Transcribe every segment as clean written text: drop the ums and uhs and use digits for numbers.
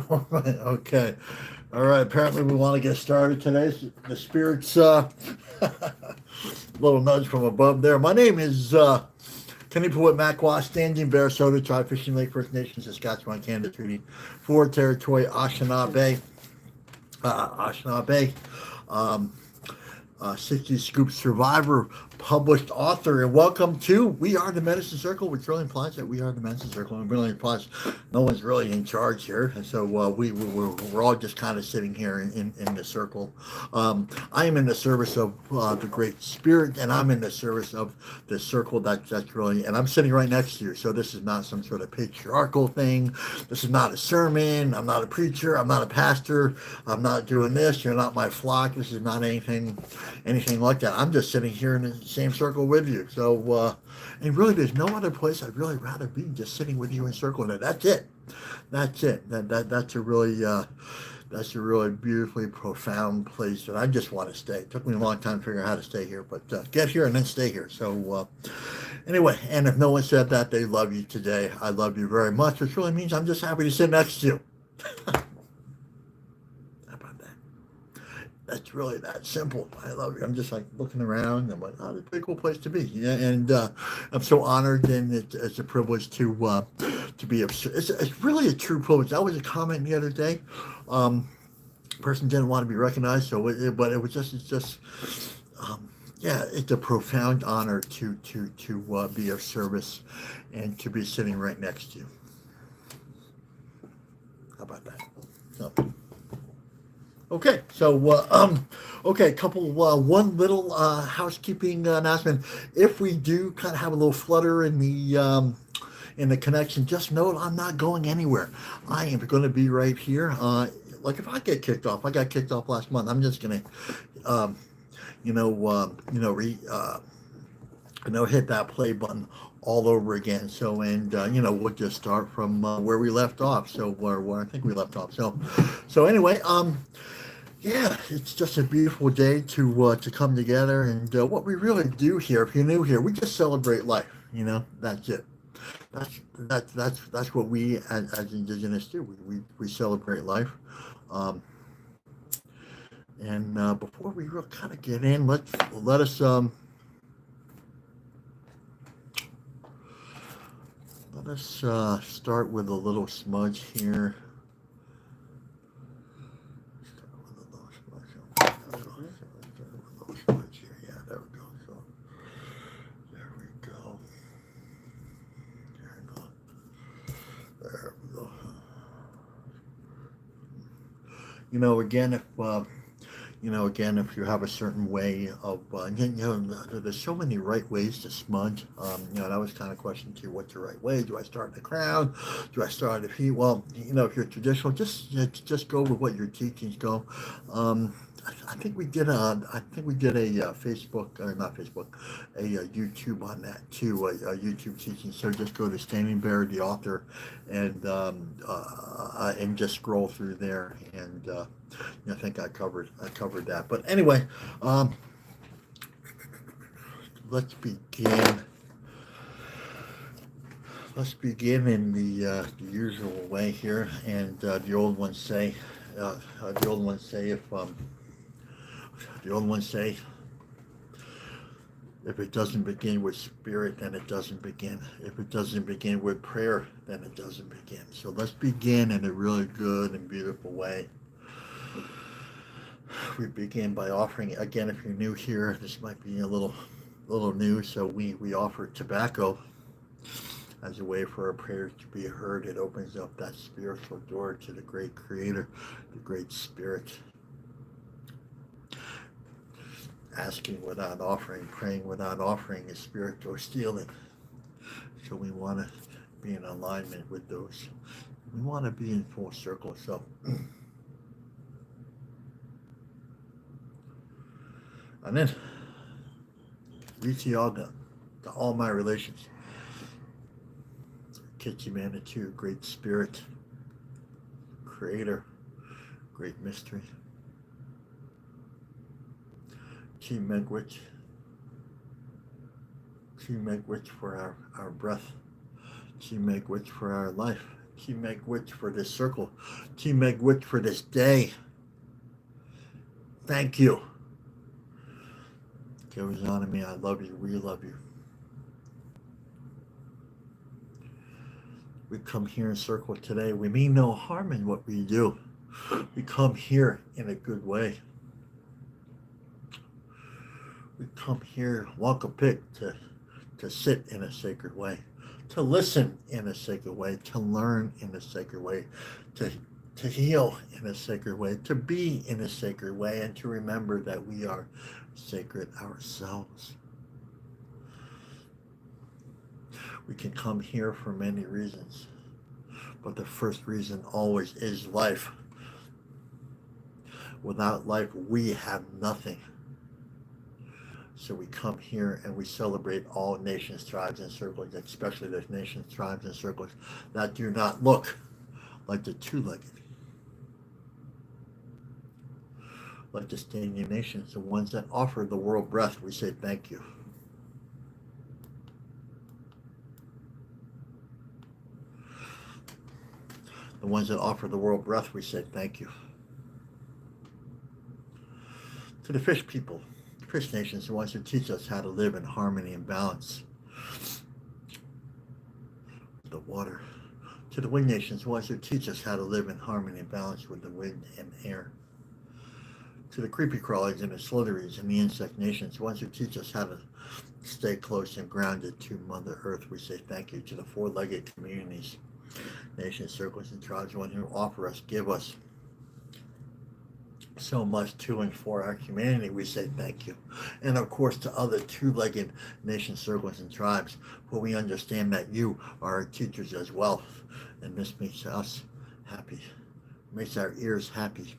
All right, okay. All right, apparently we want to get started today. The spirits, little nudge from above there. My name is Kenny Pawit Makwa, Standing Bear Soda Tribe, Fishing Lake First Nation, Saskatchewan, Canada Treaty, Ford Territory, Anishinaabe. Um, 60 Scoop survivor, published author, and welcome to We Are the Medicine Circle, which really implies that we are the Medicine Circle, and really implies no one's really in charge here. And so we're all just kind of sitting here in the circle. I am in the service of the Great Spirit, and I'm in the service of the circle that's really, and I'm sitting right next to you. So this is not some sort of patriarchal thing. This is not a sermon. I'm not a preacher. I'm not a pastor. I'm not doing this. You're not my flock. This is not anything like that. I'm just sitting here in the same circle with you. So, and really, there's no other place I'd really rather be just sitting with you in circle. And that's it. That's it. That's a really beautifully profound place that I just want to stay. It took me a long time to figure out how to stay here, but get here and then stay here. So, anyway, and if no one said that they love you today, I love you very much, which really means I'm just happy to sit next to you. How about that? That's really that simple. I love you. I'm just like looking around. I'm like, oh, it's a pretty cool place to be. Yeah, and I'm so honored, and it's a privilege to be. It's really a true privilege. That was a comment the other day. Um, Person didn't want to be recognized, but it was just it's just yeah, it's a profound honor to be of service and to be sitting right next to you. How about that? So, okay, couple, one little housekeeping announcement. If we do kind of have a little flutter in the connection, just know I'm not going anywhere. I am going to be right here. Like if I get kicked off, I got kicked off last month. I'm just gonna, um, you know, you know, hit that play button all over again. So, and we'll just start from where we left off. So, where I think we left off. So anyway, yeah, it's just a beautiful day to come together, and what we really do here, if you're new here, we just celebrate life. That's it. That's what we as Indigenous do. We celebrate life. Um, and before we real kind of get in, let us start with a little smudge here. Start with a little smudge. A little smudge here. Yeah, there we go. So there we go. There we go. There we go. Again, if you have a certain way of, there's so many right ways to smudge. That was kind of question too. What's the right way? Do I start in the crown? Do I start at the feet? Well, if you're traditional, just go with what your teachings go. I think we did a Facebook, or not Facebook, a YouTube on that too, a YouTube teaching. So just go to Standing Bear, the author, and just scroll through there, and I think I covered that. But anyway, um, let's begin. Let's begin in the usual way here, and the old ones say, if the old ones say, if it doesn't begin with spirit, then it doesn't begin. If it doesn't begin with prayer, then it doesn't begin. So let's begin in a really good and beautiful way. We begin by offering, again, if you're new here, this might be a little new. So we offer tobacco as a way for our prayers to be heard. It opens up that spiritual door to the great Creator, the great Spirit. Asking without offering, praying without offering is spiritual stealing. So we want to be in alignment with those. We want to be in full circle. So, and then reach all to all my relations. Kitchi Manitou, great spirit, creator, great mystery. Chi Megwich, Chi Megwich for our breath, Chi Megwich for our life, Team Meg Witch for this circle. Team Meg Witch for this day. Thank you. Goes on to me. I love you. We love you. We come here in circle today. We mean no harm in what we do. We come here in a good way. We come here, walk a pit, to sit in a sacred way, to listen in a sacred way, to learn in a sacred way, to heal in a sacred way, to be in a sacred way, and to remember that we are sacred ourselves. We can come here for many reasons, but the first reason always is life. Without life, we have nothing. So we come here and we celebrate all nations, tribes, and circles, especially those nations, tribes, and circles that do not look like the two-legged, like the standing nations, the ones that offer the world breath. We say thank you. The ones that offer the world breath, we say thank you. To the fish people, the fish nations, the ones who teach us how to live in harmony and balance with the water. To the wind nations, the ones who teach us how to live in harmony and balance with the wind and air. To the creepy crawlies and the slitheries and the insect nations, the ones who teach us how to stay close and grounded to Mother Earth, we say thank you. To the four-legged communities, nations, circles, and tribes, the ones who offer us, give us so much to and for our humanity, we say thank you. And of course to other two-legged nations, circles, and tribes, for we understand that you are our teachers as well, and this makes us happy, makes our ears happy.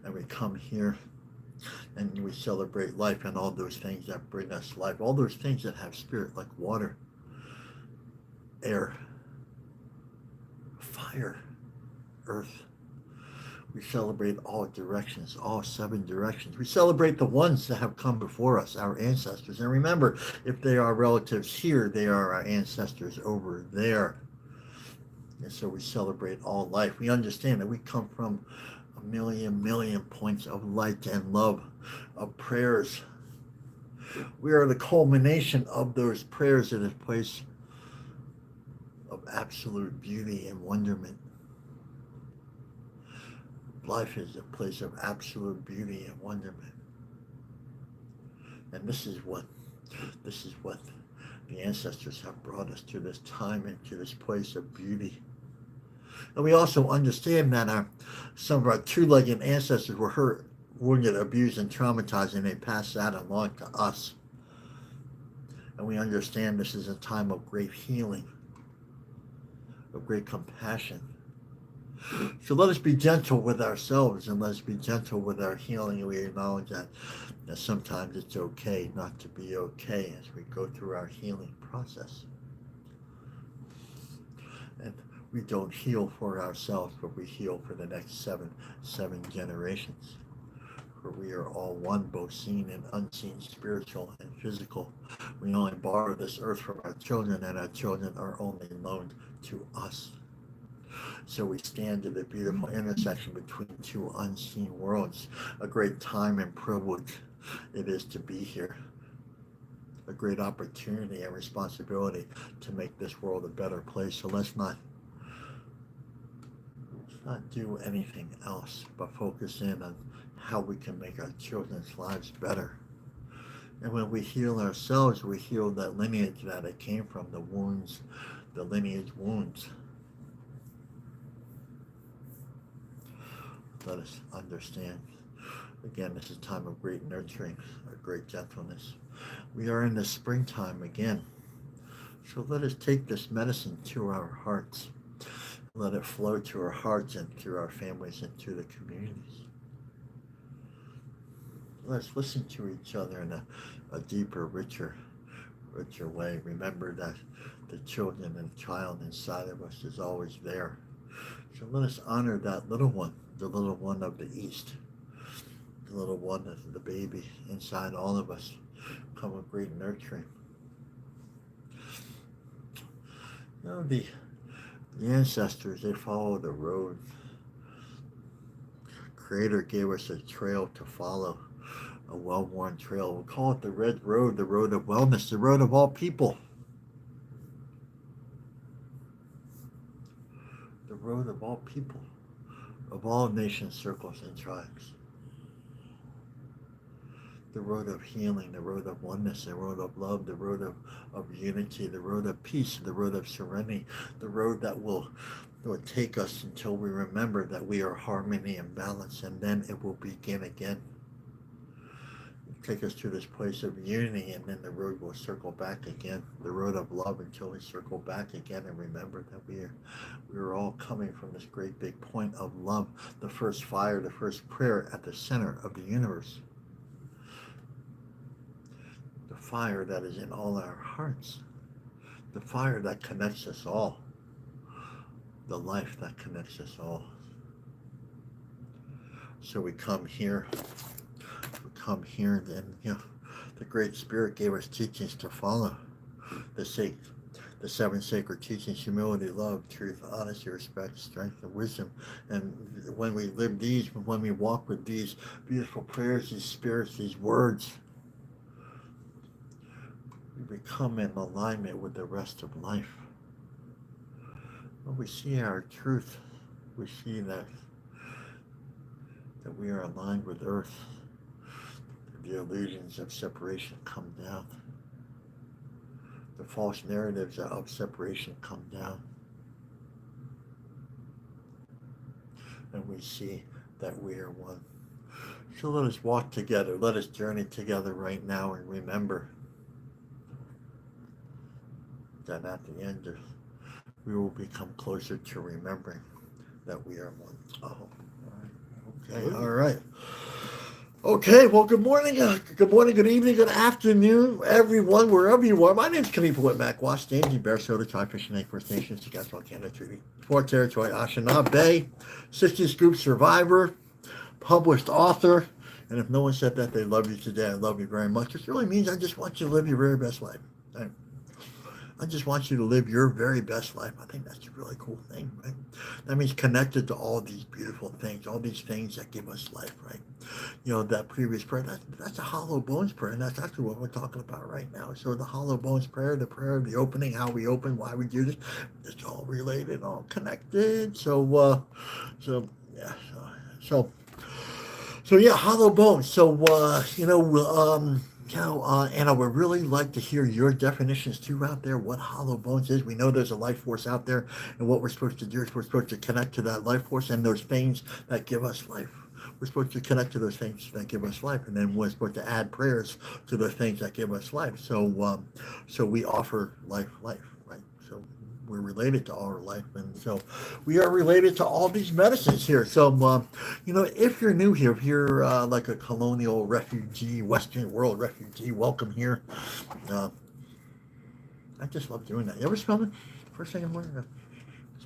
And we come here and we celebrate life and all those things that bring us life, all those things that have spirit, like water, air, fire, earth. We celebrate all directions, all seven directions. We celebrate the ones that have come before us, our ancestors. And remember, if they are relatives here, they are our ancestors over there. And so we celebrate all life. We understand that we come from a million points of light and love, of prayers. We are the culmination of those prayers in a place of absolute beauty and wonderment. Life is a place of absolute beauty and wonderment. And this is what the ancestors have brought us to this time and to this place of beauty. And we also understand that some of our two-legged ancestors were hurt, wounded, abused, and traumatized, and they passed that along to us. And we understand this is a time of great healing, of great compassion. So let us be gentle with ourselves and let us be gentle with our healing. And we acknowledge that sometimes it's okay not to be okay as we go through our healing process. And we don't heal for ourselves, but we heal for the next seven generations. For we are all one, both seen and unseen, spiritual and physical. We only borrow this earth from our children, and our children are only loaned to us. So we stand at the beautiful intersection between two unseen worlds. A great time and privilege it is to be here. A great opportunity and responsibility to make this world a better place. So let's not do anything else but focus in on how we can make our children's lives better. And when we heal ourselves, we heal that lineage that it came from, the wounds, the lineage wounds. Let us understand. Again, this is a time of great nurturing, of great gentleness. We are in the springtime again. So let us take this medicine to our hearts. Let it flow to our hearts and through our families and to the communities. Let's listen to each other in a deeper, richer way. Remember that the children and child inside of us is always there. So let us honor that little one, the little one of the East, the little one of the baby inside all of us. Come with great nurturing. You know, the ancestors, they follow the road. Creator gave us a trail to follow, a well-worn trail. We call it the Red Road, the road of wellness, the road of all people, the road of all people, of all nations, circles, and tribes. The road of healing, the road of oneness, the road of love, the road of unity, the road of peace, the road of serenity, the road that will take us until we remember that we are harmony and balance, and then it will begin again. Take us to this place of unity, and then the road will circle back again, the road of love, until we circle back again and remember that we are all coming from this great big point of love, the first fire, the first prayer at the center of the universe, the fire that is in all our hearts, the fire that connects us all, the life that connects us all. So we come here, and the Great Spirit gave us teachings to follow. The seven sacred teachings: humility, love, truth, honesty, respect, strength, and wisdom. And when we live these, when we walk with these beautiful prayers, these spirits, these words, we become in alignment with the rest of life. When we see our truth, we see that we are aligned with Earth. The illusions of separation come down. The false narratives of separation come down. And we see that we are one. So let us walk together. Let us journey together right now and remember that at the end we will become closer to remembering that we are one. Oh, okay, all right. Okay, well, good morning, good evening, good afternoon, everyone, wherever you are. My name's Kaneepa Whitmack, Washington, Bear Soda, Tri-Fish and First Nations, Saskatchewan, Canada, Treaty 4 Territory, Anishinaabe, 60 Scoop survivor, published author, and if no one said that they love you today, I love you very much. This really means I just want you to live your very best life. I just want you to live your very best life. I think that's a really cool thing, right? That means connected to all these beautiful things, all these things that give us life, right? That previous prayer, that's a hollow bones prayer, and that's actually what we're talking about right now. So the hollow bones prayer, the prayer of the opening, how we open, why we do this, it's all related, all connected. So yeah, hollow bones. And I would really like to hear your definitions too out there, what hollow bones is. We know there's a life force out there, and what we're supposed to do is we're supposed to connect to that life force and those things that give us life. We're supposed to connect to those things that give us life, and then we're supposed to add prayers to those things that give us life. So we offer life, right? So we're related to all our life, and so we are related to all these medicines here. So if you're new here, if you're like a colonial refugee, Western world refugee, welcome here. I just love doing that. You ever smell it first thing in the morning? It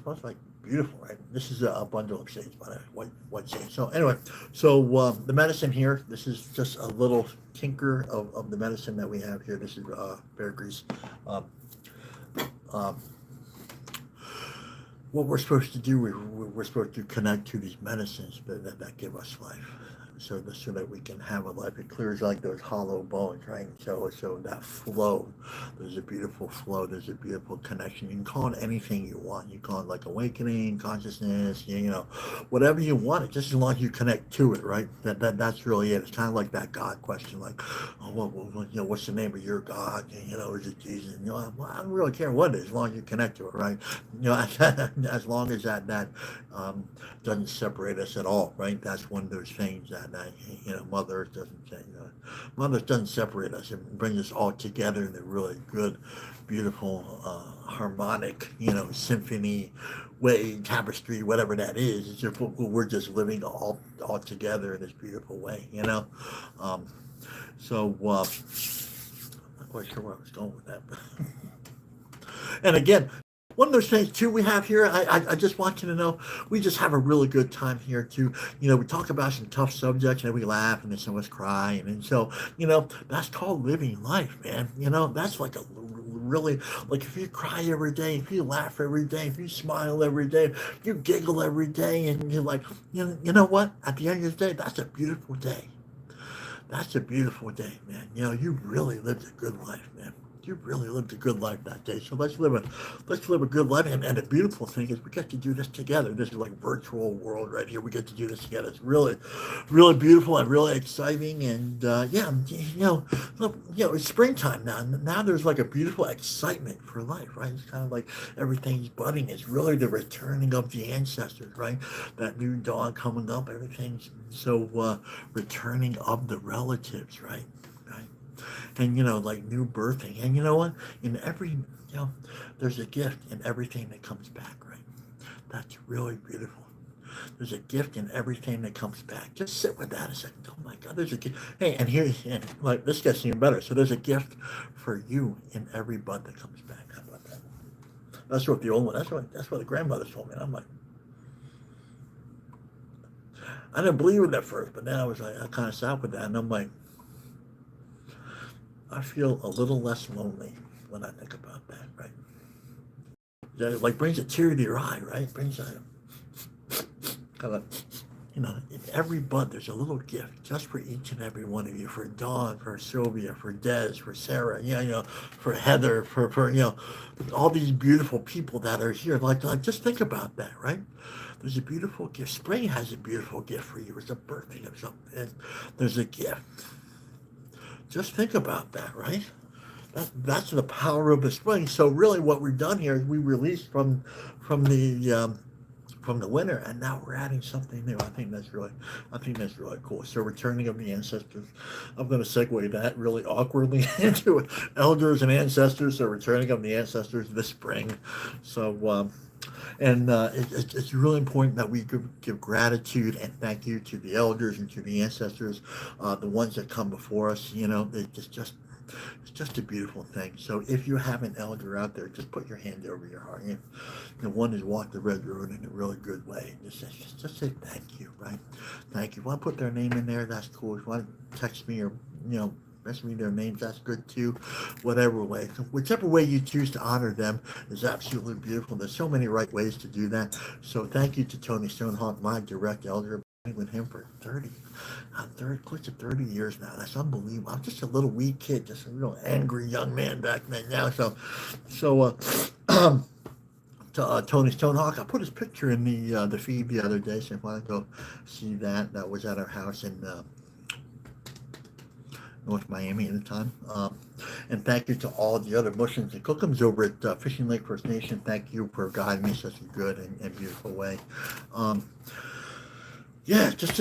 smells like beautiful, right? This is a bundle of sage, by the way, white sage. So anyway, the medicine here, this is just a little tinker of the medicine that we have here. This is bear grease. What we're supposed to do, we're supposed to connect to these medicines that give us life, so that we can have a life. It clears like those hollow bones, right? So that flow, there's a beautiful flow, there's a beautiful connection. You can call it anything you want. You call it like awakening, consciousness, whatever you want it, just as long as you connect to it, right? That's really it. It's kind of like that God question, like, what's the name of your God? Is it Jesus? I don't really care what it is, as long as you connect to it, right? As long as that doesn't separate us at all, right? That's one of those things that Mother Earth doesn't say. Mother Earth doesn't separate us. It brings us all together in a really good, beautiful, harmonic, symphony way, tapestry, whatever that is. It's just we're just living all together in this beautiful way, I'm not quite sure where I was going with that. And again, one of those things too we have here, I just want you to know, we just have a really good time here too. We talk about some tough subjects and we laugh and then some of us cry, and so that's called living life, man. That's like a really, like if you cry every day, if you laugh every day, if you smile every day, if you giggle every day, and you're like, you know what? At the end of the day, that's a beautiful day. That's a beautiful day, man. You really lived a good life, man. You really lived a good life that day. So let's live a good life. And the beautiful thing is we get to do this together. This is like virtual world right here. We get to do this together. It's really, really beautiful and really exciting. And yeah, look, it's springtime now. Now there's like a beautiful excitement for life, right? It's kind of like everything's budding. It's really the returning of the ancestors, right? That new dawn coming up. Everything's so returning of the relatives, right? Right. And like new birthing. And you know what? In every there's a gift in everything that comes back, right? That's really beautiful. There's a gift in everything that comes back. Just sit with that a second. Oh my God, there's a gift. Hey, and like this gets even better. So there's a gift for you in every bud that comes back. How about that? That's what the old one. That's what the grandmother told me. And I'm like, I didn't believe it at first, but then I kind of sat with that, and I'm like, I feel a little less lonely when I think about that, right? That like brings a tear to your eye, right? Brings a kind of, in every bud there's a little gift just for each and every one of you, for Dawn, for Sylvia, for Des, for Sarah, for Heather, for all these beautiful people that are here. Like just think about that, right? There's a beautiful gift. Spring has a beautiful gift for you. It's a birthing of something. There's a gift. Just think about that, right? That's the power of the spring. So really, what we've done here is we released from the winter, and now we're adding something new. I think that's really cool. So returning of the ancestors. I'm going to segue that really awkwardly into elders and ancestors. So returning of the ancestors this spring. So. And it's really important that we give gratitude and thank you to the elders and to the ancestors, the ones that come before us. It's just a beautiful thing. So if you have an elder out there, just put your hand over your heart. The one who's walked the red road in a really good way. Just say thank you, right? Thank you. If you want to put their name in there, that's cool. If you want to text me or message me their names, that's good too. Whatever way, whichever way you choose to honor them is absolutely beautiful. There's so many right ways to do that. So thank you to Tony Stonehawk, my direct elder. I've been with him for close to 30 years now. That's unbelievable. I'm just a little wee kid, just a real angry young man back then. Now, so to Tony Stonehawk, I put his picture in the feed the other day. So if you want to go see that was at our house in North Miami at the time. And thank you to all the other Muslims and Cookums over at Fishing Lake First Nation. Thank you for guiding me in such a good and beautiful way. Yeah, it's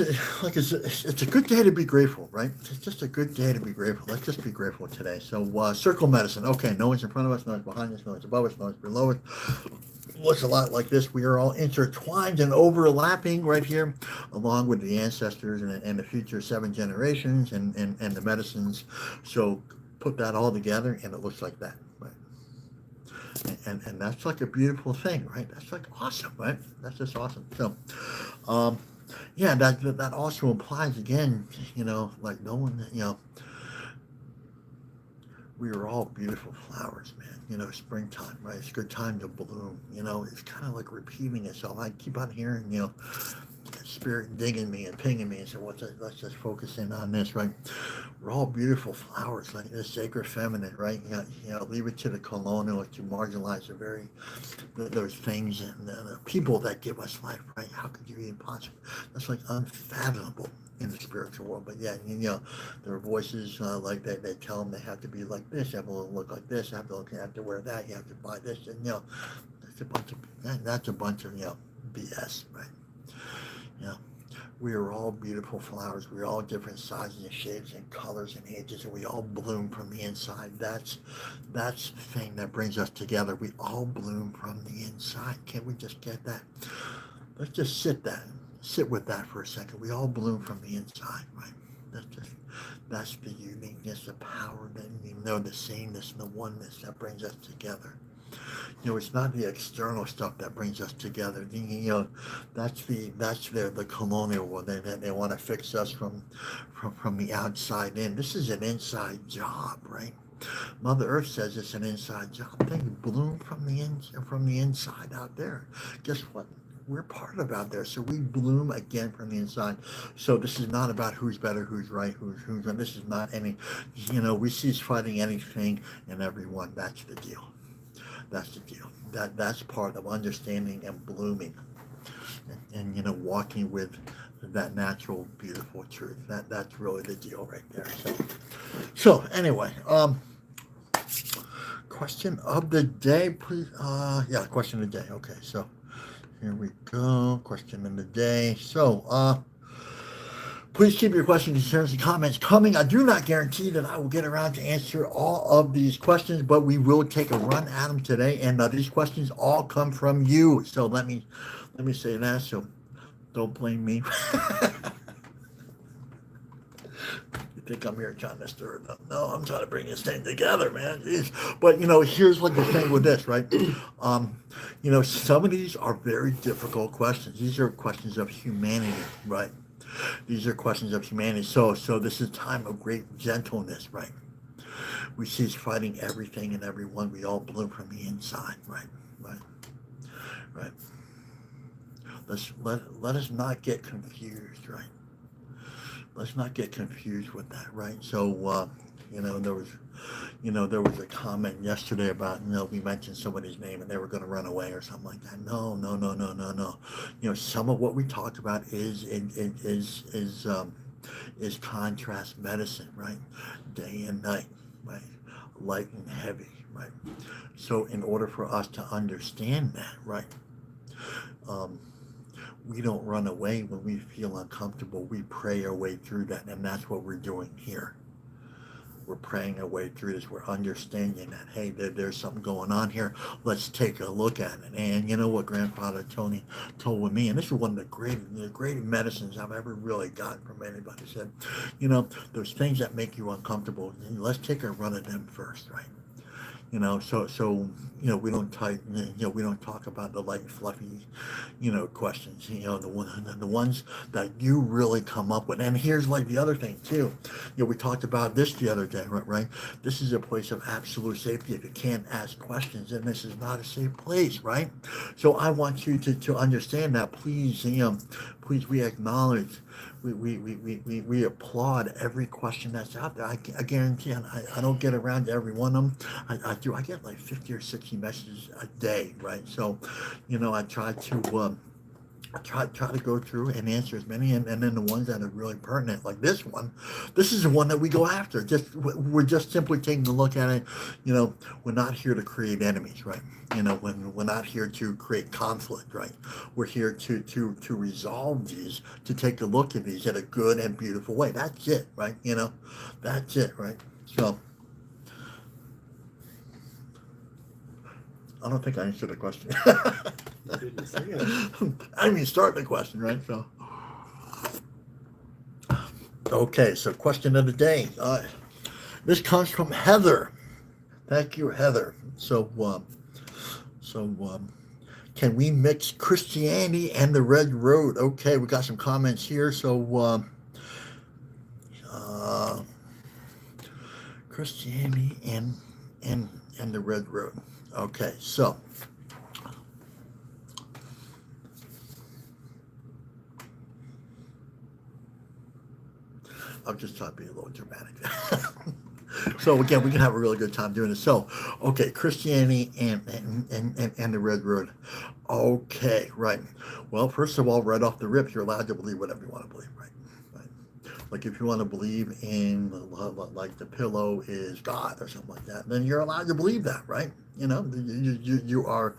a good day to be grateful, right? It's just a good day to be grateful. Let's just be grateful today. So circle medicine. Okay, no one's in front of us, no one's behind us, no one's above us, no one's below us. Looks a lot like this. We are all intertwined and overlapping right here, along with the ancestors and the future 7 generations and the medicines. So put that all together, and it looks like that, right? And that's like a beautiful thing, right? That's like awesome, right? That's just awesome. So, yeah, that also implies again, like no one, we are all beautiful flowers, man. Springtime, right? It's a good time to bloom. It's kind of like repeating itself. I keep on hearing, spirit digging me and pinging me and say, let's just focus in on this, right? We're all beautiful flowers, like the sacred feminine, right? Leave it to the colonial to marginalize those things and the people that give us life, right? How could you even possibly? That's like unfathomable in the spiritual world. But yeah, their voices, like they tell them they have to be like this, you have to look like this, you have to wear that, you have to buy this, and that's a bunch of BS, right? We are all beautiful flowers. We're all different sizes and shapes and colors and ages, and we all bloom from the inside. That's the thing that brings us together. We all bloom from the inside. Can't we just get that? Let's just sit with that for a second. We all bloom from the inside, right? That's the uniqueness, the power, the sameness and the oneness that brings us together. It's not the external stuff that brings us together. That's the colonial world. They want to fix us from the outside in. This is an inside job, right? Mother Earth says it's an inside job thing. Bloom from the inside out there. Guess what? We're part of out there, so we bloom again from the inside. So this is not about who's better, who's right, who's. This is not any. We cease fighting anything and everyone. That's the deal. That's the deal. That's part of understanding and blooming, and walking with that natural, beautiful truth. That's really the deal right there. So anyway, question of the day, please. Question of the day. Okay, so here we go. Question of the day. So, please keep your questions, concerns, and comments coming. I do not guarantee that I will get around to answer all of these questions, but we will take a run at them today. And these questions all come from you. So let me say that. So don't blame me. You think I'm here trying to stir it up? No, I'm trying to bring this thing together, man. Jeez. But here's what the thing with this, right? Some of these are very difficult questions. These are questions of humanity, right? These are questions of humanity. So this is a time of great gentleness, right? We cease fighting everything and everyone. We all bloom from the inside, right? Let us not get confused, right? Let's not get confused with that, right? So, there was a comment yesterday about, we mentioned somebody's name and they were going to run away or something like that. No. Some of what we talked about is contrast medicine, right? Day and night, right? Light and heavy, right? So in order for us to understand that, right? We don't run away when we feel uncomfortable. We pray our way through that, and that's what we're doing here. We're praying our way through this. We're understanding that, hey, there's something going on here. Let's take a look at it. And you know what Grandfather Tony told me, and this is one of the great medicines I've ever really gotten from anybody. He said, those things that make you uncomfortable, let's take a run at them first, right? So we don't we don't talk about the light and fluffy, questions, the ones that you really come up with. And here's like the other thing too, we talked about this the other day, right? This is a place of absolute safety. If you can't ask questions, then this is not a safe place, right? So I want you to understand that. Please, please, we acknowledge, we applaud every question that's out there. I guarantee I don't get around to every one of them. I get like 50 or 60 messages a day, right? So, I try to go through and answer as many, and then the ones that are really pertinent, like this one. This is the one that we go after. We're just simply taking a look at it. We're not here to create enemies, right? When we're not here to create conflict, right? We're here to resolve these, to take a look at these in a good and beautiful way. That's it, right? That's it, right? So I don't think I answered the question. You didn't say it. I mean, start the question, right? So, okay. So, question of the day. This comes from Heather. Thank you, Heather. So, can we mix Christianity and the Red Road? Okay, we got some comments here. So, Christianity and the Red Road. Okay, so. I'm just trying to be a little dramatic. So again, we can have a really good time doing this. So, okay, Christianity and the Red Road. Okay, right. Well, first of all, right off the rip, you're allowed to believe whatever you want to believe, right? Like if you want to believe in like the pillow is God or something like that, then you're allowed to believe that, right? You are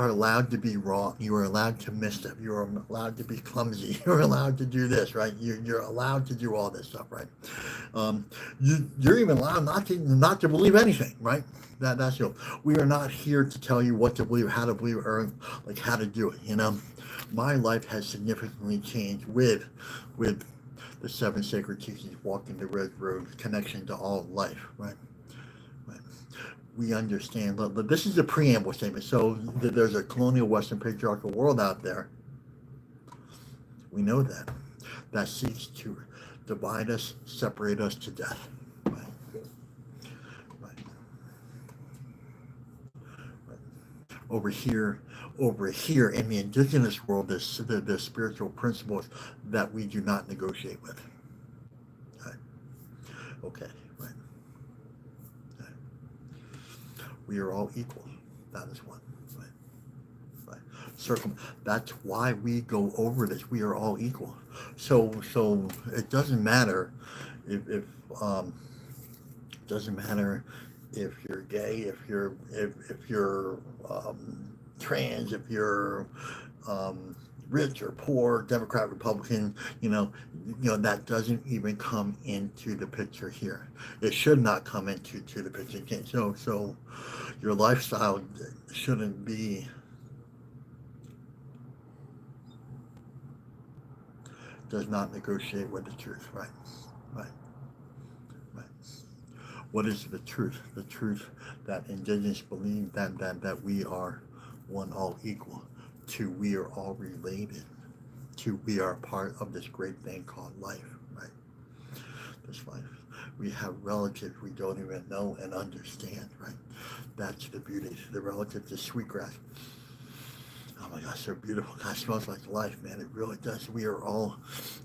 allowed to be wrong. You are allowed to misstep. You are allowed to be clumsy. You're allowed to do this, right? You're allowed to do all this stuff, right? You're even allowed not to believe anything, right? That's we are not here to tell you what to believe, how to believe, or like how to do it. My life has significantly changed with the 7 sacred teachings, walking the Red Road, connection to all life, right? We understand, but this is a preamble statement. So there's a colonial Western patriarchal world out there. We know that seeks to divide us, separate us to death. Right? over here, in the indigenous world, the spiritual principles that we do not negotiate with. Right. Okay, right. Right. We are all equal. That is one. Right. Right. Circle. That's why we go over this. We are all equal. So it doesn't matter if doesn't matter if you're gay, if you're trans, if you're rich or poor, Democrat, Republican, that doesn't even come into the picture here. It should not come into the picture. So your lifestyle shouldn't be does not negotiate with the truth, right? Right. Right. What is the truth? The truth that indigenous believe that we are one, all equal. Two, we are all related. Two, we are part of this great thing called life, right? This life. We have relatives we don't even know and understand, right? That's the beauty. The relatives, the sweetgrass. Oh my gosh, so beautiful. God, smells like life, man. It really does. We are all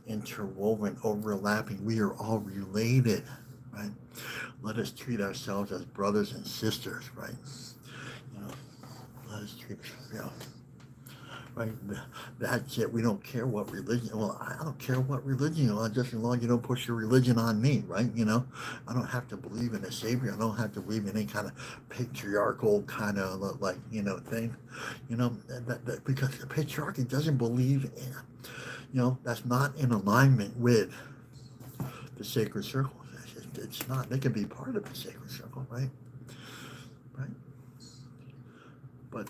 interwoven, overlapping. We are all related, right? Let us treat ourselves as brothers and sisters, right? Let us treat, right? That's it. We don't care what religion. Well, I don't care what religion you are, just as long as you don't push your religion on me, right? I don't have to believe in a savior. I don't have to believe in any kind of patriarchal kind of thing, because the patriarchy doesn't believe in, that's not in alignment with the sacred circle. It's not. They can be part of the sacred circle, right? Right. But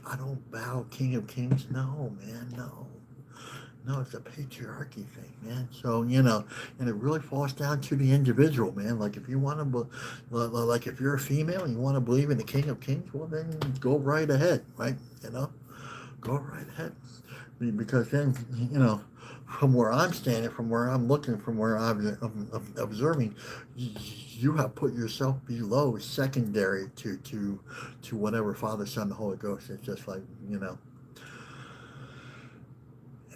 I don't bow King of Kings. No, man, no. No, it's a patriarchy thing, man. So, and it really falls down to the individual, man. Like if you want to, like if you're a female and you want to believe in the King of Kings, well, then go right ahead, right? Go right ahead. Because then, from where I'm standing, from where I'm looking, from where I'm observing, you have put yourself below, secondary to whatever Father, Son, the Holy Ghost. It's just like, and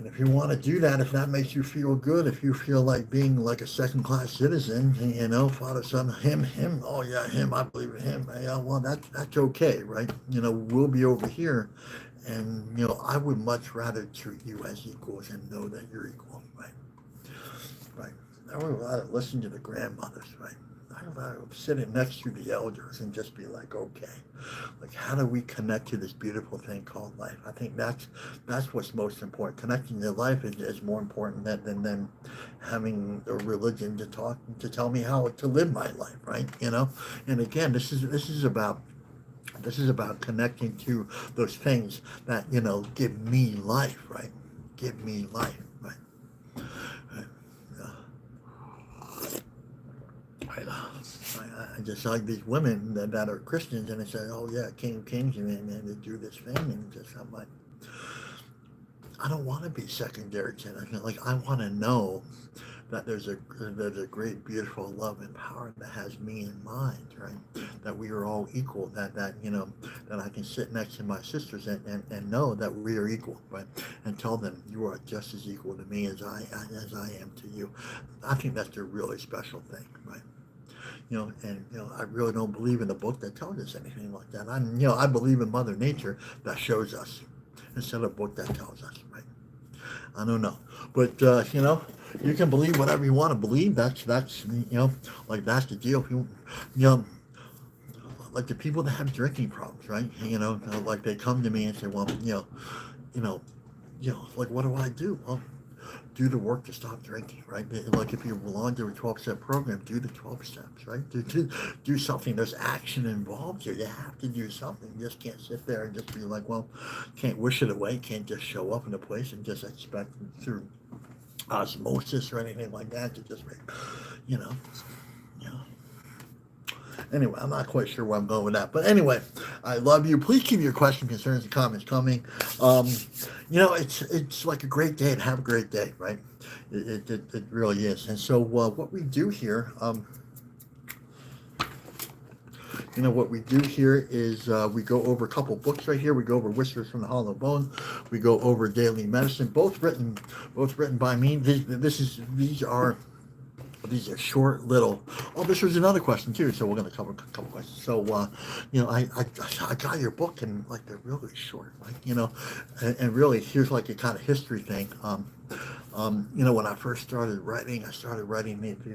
if you want to do that, if that makes you feel good, if you feel like being like a second-class citizen, Father, Son, him, oh yeah, him, I believe in him. Yeah, well, that's okay, right? We'll be over here. And, I would much rather treat you as equals and know that you're equal, right? Right. I would rather listen to the grandmothers, right? I would rather sit next to the elders and just be like, okay, like how do we connect to this beautiful thing called life? I think that's what's most important. Connecting to life is more important than having a religion to tell me how to live my life, right? And again, this is about connecting to those things that, give me life, right? Give me life, right? I just like these women that are Christians and they say, oh yeah, King of Kings, and they do this thing, and I'm like, I don't want to be secondary to it. Like I want to know that there's a great, beautiful love and power that has me in mind, right? That we are all equal. That that I can sit next to my sisters and know that we are equal, right? And tell them you are just as equal to me as I am to you. I think that's a really special thing, right? I really don't believe in a book that tells us anything like that. I believe in Mother Nature that shows us instead of a book that tells us, right? I don't know, but you can believe whatever you want to believe. That's like that's the deal. If like the people that have drinking problems, right? Like they come to me and say, well, like what do I do? Well, do the work to stop drinking, right? Like if you belong to a 12-step program, do the 12 steps, right? Do something. There's action involved here. You have to do something. You just can't sit there and just be like, well, can't wish it away. Can't just show up in a place and just expect through osmosis or anything like that to just make, Anyway, I'm not quite sure where I'm going with that. But anyway, I love you. Please keep your questions, concerns, and comments coming. It's like a great day to have a great day, right? It really is. And so what we do here, what we do here is we go over a couple books right here. We go over Whispers from the Hollow Bone. We go over Daily Medicine, both written by me. These are short little. Oh, this was another question too. So we're going to cover a couple questions. So, I got your book and like they're really short, like and really here's like a kind of history thing. When I first started writing,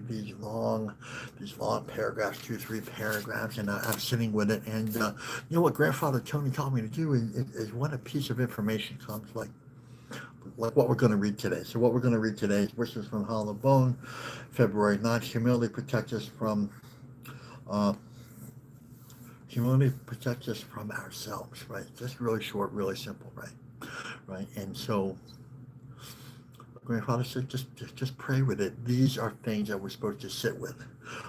these long paragraphs, 2, 3 paragraphs, and I'm sitting with it. And what Grandfather Tony taught me to do is when a piece of information comes, like what we're going to read today. So what we're going to read today is Wishes from Hollow Bone, February 9th. Uh, humility protects us from ourselves, right? Just really short, really simple, right? Right. And so Grandfather said, just pray with it. These are things that we're supposed to sit with.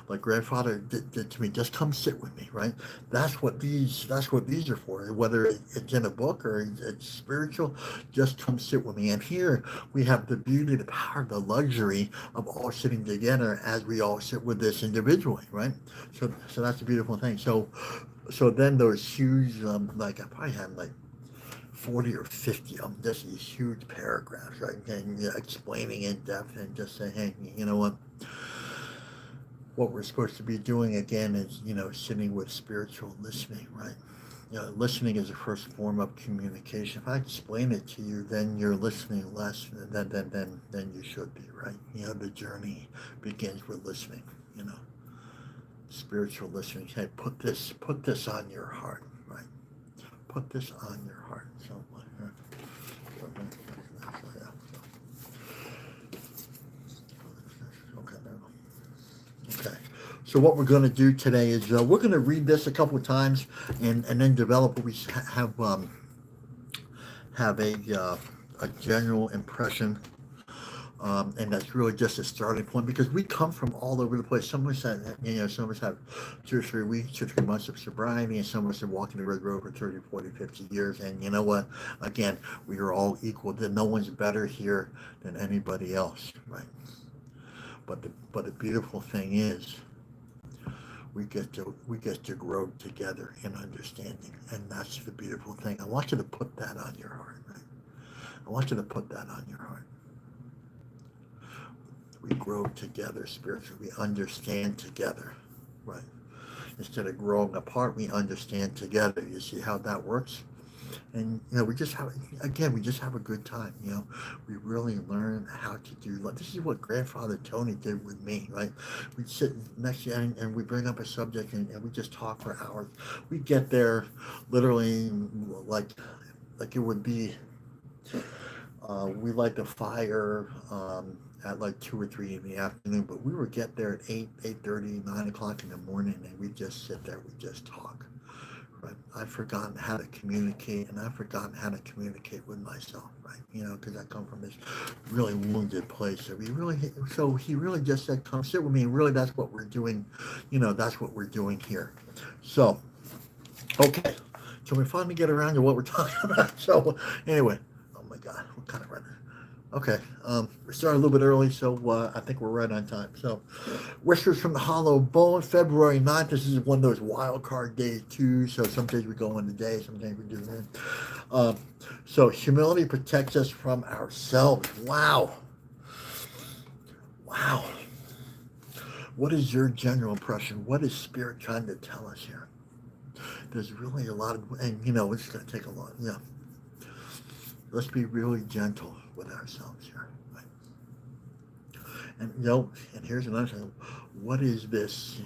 Like Grandfather did to me, just come sit with me, right? That's what these are for. Whether it's in a book or it's spiritual, just come sit with me. And here we have the beauty, the power, the luxury of all sitting together as we all sit with this individually, right? So that's a beautiful thing. So then those huge, like I probably had like 40 or 50 of them, just these huge paragraphs, right? And explaining in depth and just saying, hey, you know what we're supposed to be doing again is, sitting with spiritual listening, right? Listening is the first form of communication. If I explain it to you, then you're listening less than you should be, right? The journey begins with listening, spiritual listening. Hey, put this on your heart, right? Put this on your heart. So, okay. So what we're going to do today is we're going to read this a couple of times and then develop what we have a general impression. And that's really just a starting point because we come from all over the place. Some of us have 2 or 3 weeks, 2 or 3 months of sobriety, and some of us have walked the red road for 30, 40, 50 years. And you know what? Again, we are all equal. No one's better here than anybody else, right? But the beautiful thing is we get to grow together in understanding, and that's the beautiful thing. I want you to put that on your heart, right? I want you to put that on your heart. We grow together spiritually. We understand together, right? Instead of growing apart, we understand together. You see how that works? And we just have a good time. We really learn how to do. This is what Grandfather Tony did with me, right? We'd sit next to you and we bring up a subject and we just talk for hours. We get there literally like it would be. We light the fire at like 2 or 3 in the afternoon, but we would get there at 8:30, 9 o'clock in the morning, and we just sit there, we just talk. Right? I've forgotten how to communicate, and I've forgotten how to communicate with myself, right? Because I come from this really wounded place. So he really just said, "Come sit with me." And really, that's what we're doing. That's what we're doing here. So, okay. So we finally get around to what we're talking about. So anyway, oh my God, what kind of running? Okay, we're starting a little bit early, so I think we're right on time. So, Whispers from the Hollow Bone, February 9th. This is one of those wild card days, too. So, some days we go in the day, some days we do that. So, humility protects us from ourselves. Wow. Wow. What is your general impression? What is Spirit trying to tell us here? There's really a lot of, and it's going to take a lot. Yeah. Let's be really gentle with ourselves here, right? And and here's another thing. What is this?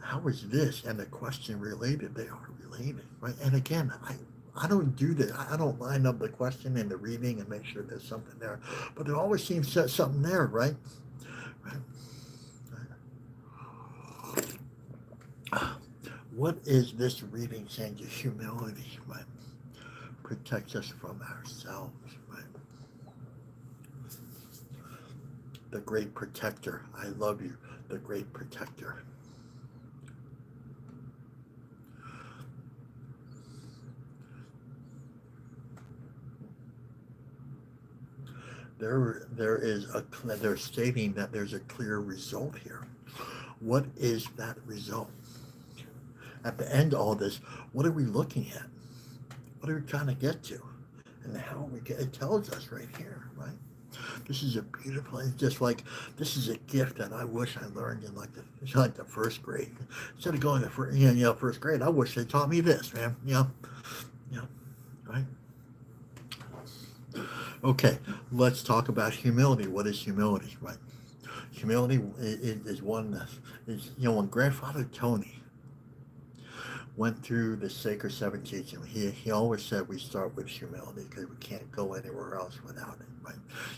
How is this? And the question related? They are related, right? And again, I don't do this. I don't line up the question and the reading and make sure there's something there, but there always seems something there, right? What is this reading saying to humility, right? Protects us from ourselves, right? The great protector. I love you, the great protector. They're stating that there's a clear result here. What is that result? at the end of all this, what are we looking at? What are we trying to get to? And how we get it tells us right here, right? This is a beautiful. It's just like this is a gift that I wish I learned in like the first grade. Instead of going to first grade, I wish they taught me this, man. You know, right? Okay, let's talk about humility. What is humility, right? Humility is one that is, when Grandfather Tony went through the Sacred Seven Teaching, he always said we start with humility because we can't go anywhere else without it, right?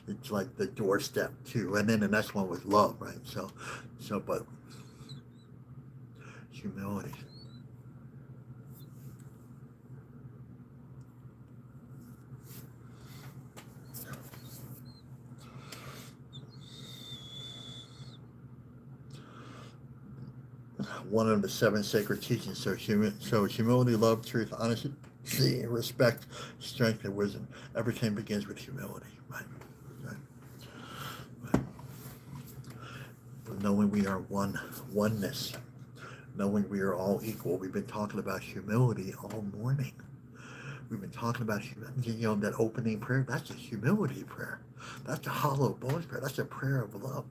It's like the doorstep too, and then the next one was love, right? But humility. One of the seven sacred teachings. So humility, love, truth, honesty, respect, strength, and wisdom. Everything begins with humility, right? Right. Right. Knowing we are oneness, knowing we are all equal. We've been talking about humility all morning. We've been talking about that opening prayer. That's a humility prayer. That's a hollow bones prayer. That's a prayer of love.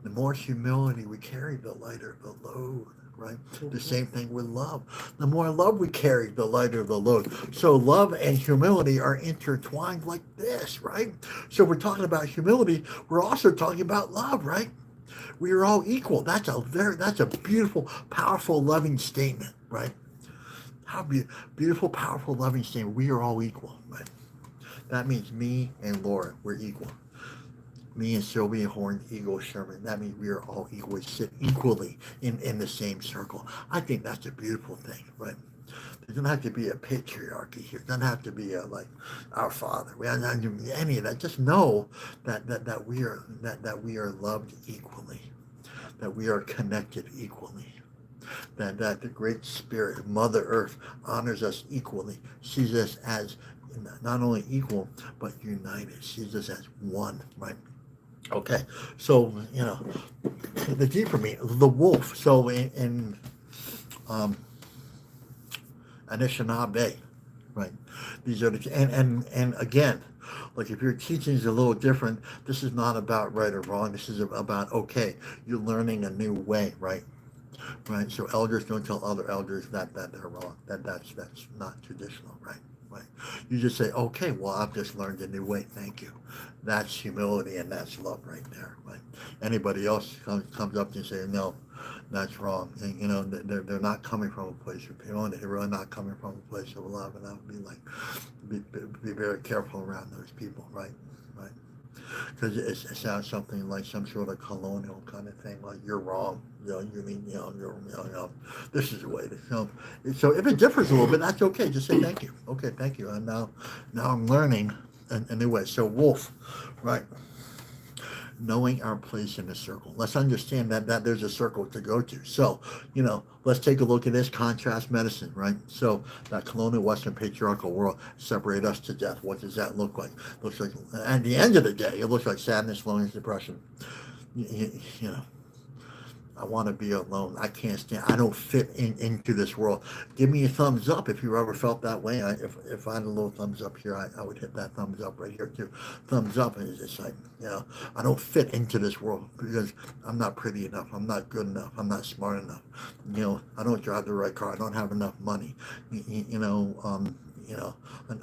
The more humility we carry, the lighter the load. Right? The same thing with love. The more love we carry, the lighter the load. So love and humility are intertwined like this, right? So we're talking about humility. We're also talking about love, right? We are all equal. That's a beautiful, powerful, loving statement, right? How beautiful, powerful, loving statement. We are all equal, right? That means me and Laura, we're equal. Me and Sylvia Horn, Eagle Sherman. That means we are all equal. We sit equally in the same circle. I think that's a beautiful thing, right? There doesn't have to be a patriarchy here. It doesn't have to be like our father. We don't have to be any of that. Just know that we are loved equally, that we are connected equally. That the Great Spirit, Mother Earth, honors us equally, sees us as not only equal, but united, sees us as one, right? Okay, so, the deeper meaning, the wolf. So in um, Anishinaabe, right? These are and again, like if your teaching is a little different, this is not about right or wrong. This is about, okay, you're learning a new way, right? Right. So elders don't tell other elders that they're wrong. That's not traditional, right? Right. You just say, okay, well, I've just learned a new way. Thank you. That's humility and that's love right there. Right. Anybody else comes up and say, no, that's wrong. And they're not coming from a place of humility. They're really not coming from a place of love. And I would be like, be very careful around those people. Right. Right. Because it sounds something like some sort of colonial kind of thing, like you're wrong. You mean, this is the way to. So if it differs a little bit, that's okay. Just say thank you. Okay, thank you. And now I'm learning a new way. So wolf, right? Knowing our place in the circle. Let's understand that there's a circle to go to. So, let's take a look at this contrast medicine, right? So that colonial Western patriarchal world separate us to death. What does that look like? Looks like, at the end of the day, it looks like sadness, loneliness, depression. You know, I want to be alone. I can't stand. I don't fit into this world. Give me a thumbs up if you ever felt that way. If I had a little thumbs up here, I would hit that thumbs up right here too. Thumbs up, and it's just like, I don't fit into this world because I'm not pretty enough. I'm not good enough. I'm not smart enough. I don't drive the right car. I don't have enough money.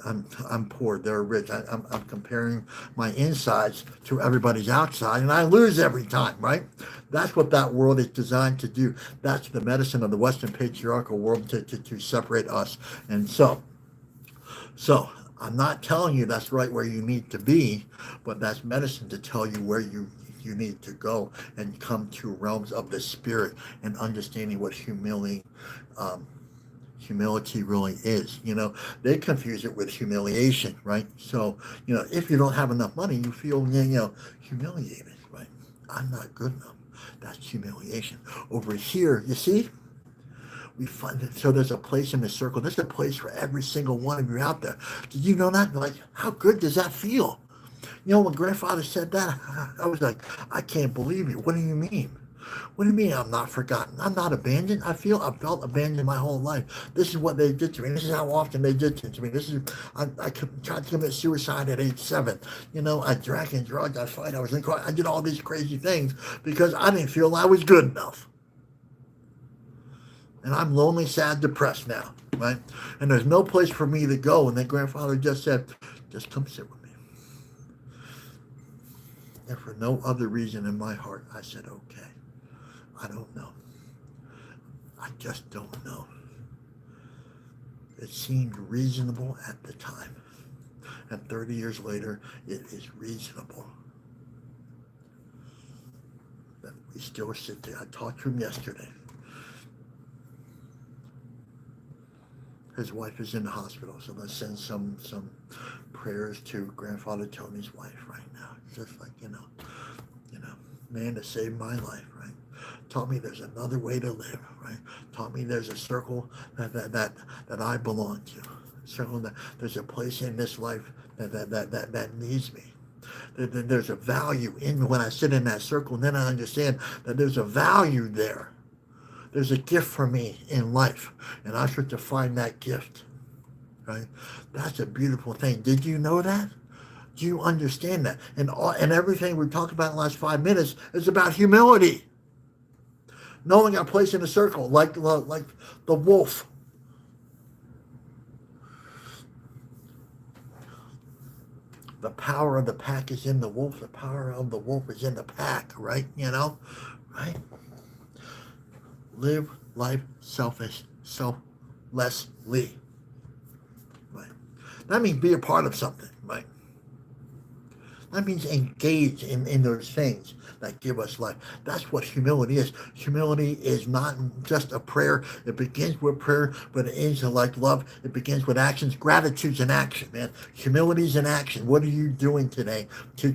I'm poor, they're rich. I'm comparing my insides to everybody's outside, and I lose every time, right? That's what that world is designed to do. That's the medicine of the Western patriarchal world to separate us. And so I'm not telling you that's right where you need to be, but that's medicine to tell you where you need to go and come to realms of the spirit and understanding what humility really is. They confuse it with humiliation, right? So, if you don't have enough money, you feel, humiliated, right? I'm not good enough. That's humiliation. Over here, you see, we find it. So there's a place in the circle. There's a place for every single one of you out there. Did you know that? Like, how good does that feel? When Grandfather said that, I was like, I can't believe it. What do you mean? What do you mean I'm not forgotten? I'm not abandoned. I felt abandoned my whole life. This is what they did to me. This is how often they did it to me. I tried to commit suicide at age 7. I drank and drugged. I fight. I was in court. I did all these crazy things because I didn't feel I was good enough. And I'm lonely, sad, depressed now, right? And there's no place for me to go. And then grandfather just said, just come sit with me. And for no other reason in my heart, I said, okay. I don't know. I just don't know. It seemed reasonable at the time. And 30 years later, it is reasonable. But we still sit there. I talked to him yesterday. His wife is in the hospital, so let's send some prayers to Grandfather Tony's wife right now. Just like, man that saved my life, right? Taught me there's another way to live, right? Taught me there's a circle that I belong to. Circle that there's a place in this life that needs me. There's a value in when I sit in that circle, and then I understand that there's a value there. There's a gift for me in life, and I start to find that gift, right? That's a beautiful thing. Did you know that? Do you understand that? And everything we talked about in the last 5 minutes is about humility. Knowing our place in the circle, like the wolf. The power of the pack is in the wolf. The power of the wolf is in the pack, right? Right? Live life selflessly. Right? That means be a part of something, right? That means engage in those things that give us life. That's what humility is. Humility is not just a prayer. It begins with prayer, but it ends like love. It begins with actions. Gratitude's an action, man. Humility's an action. What are you doing today to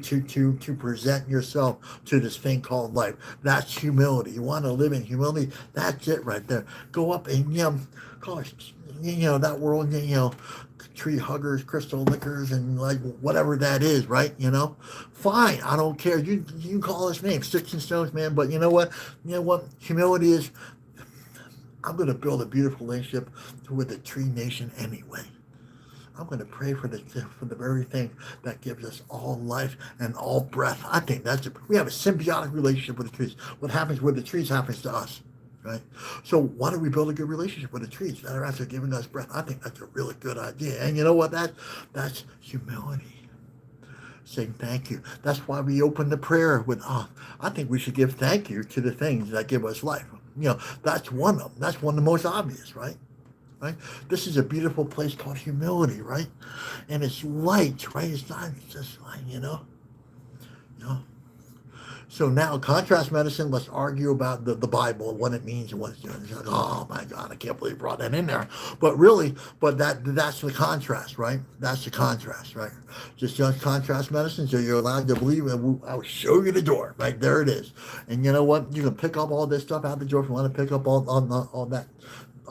present yourself to this thing called life? That's humility. You want to live in humility? That's it right there. Go up and, gosh, that world, tree huggers, crystal lickers, and like whatever that is, right? Fine, I don't care. You can call us names, sticks and stones, man. But you know what? Humility is. I'm going to build a beautiful relationship with the tree nation anyway. I'm going to pray for the very thing that gives us all life and all breath. I think we have a symbiotic relationship with the trees. What happens with the trees happens to us. Right? So why don't we build a good relationship with the trees that are actually giving us breath? I think that's a really good idea. And you know what? That's humility. Saying thank you. That's why we open the prayer with, I think we should give thank you to the things that give us life. That's one of them. That's one of the most obvious, right? Right? This is a beautiful place called humility, right? And it's light, right? It's not just like, So now, contrast medicine, let's argue about the Bible and what it means and what it's doing. It's like, oh my God, I can't believe you brought that in there. But really, that's the contrast, right? That's the contrast, right? Just contrast medicine, so you're allowed to believe, and I'll show you the door, right? There it is. And you know what? You can pick up all this stuff out the door if you want to pick up all that.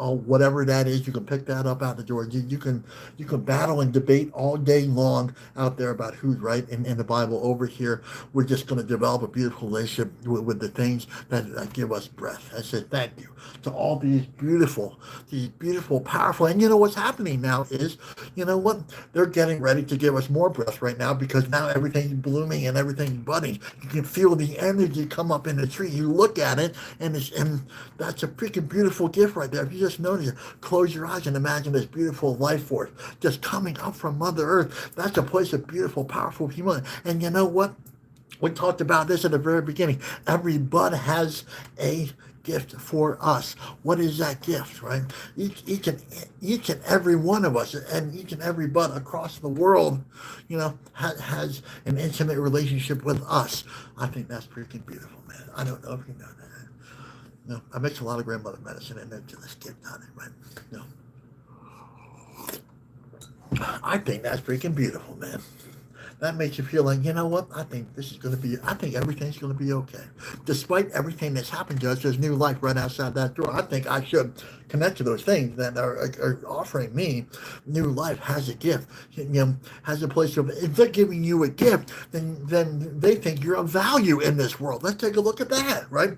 Whatever that is, you can pick that up out the door. You can battle and debate all day long out there about who's right in the Bible. Over here, we're just going to develop a beautiful relationship with the things that give us breath. I said thank you to all these beautiful, powerful. And you know what's happening now is, they're getting ready to give us more breath right now, because now everything's blooming and everything's budding. You can feel the energy come up in the tree. You look at it, and that's a freaking beautiful gift right there. If you just notice it, close your eyes and imagine this beautiful life force just coming up from Mother Earth. That's a place of beautiful, powerful humanity. And you know what? We talked about this at the very beginning. Every bud has a gift for us. What is that gift, right? Each and every one of us, and each and every bud across the world, has an intimate relationship with us. I think that's freaking beautiful, man. I don't know if you know that. No, I mix a lot of grandmother medicine in there to this kid on it, right? No. I think that's freaking beautiful, man. that makes you feel like, you know what? I think everything's going to be okay. Despite everything that's happened to us, there's new life right outside that door. I think I should connect to those things that are offering me new life, has a gift, has a place of, if they're giving you a gift, then they think you're of value in this world. Let's take a look at that, right?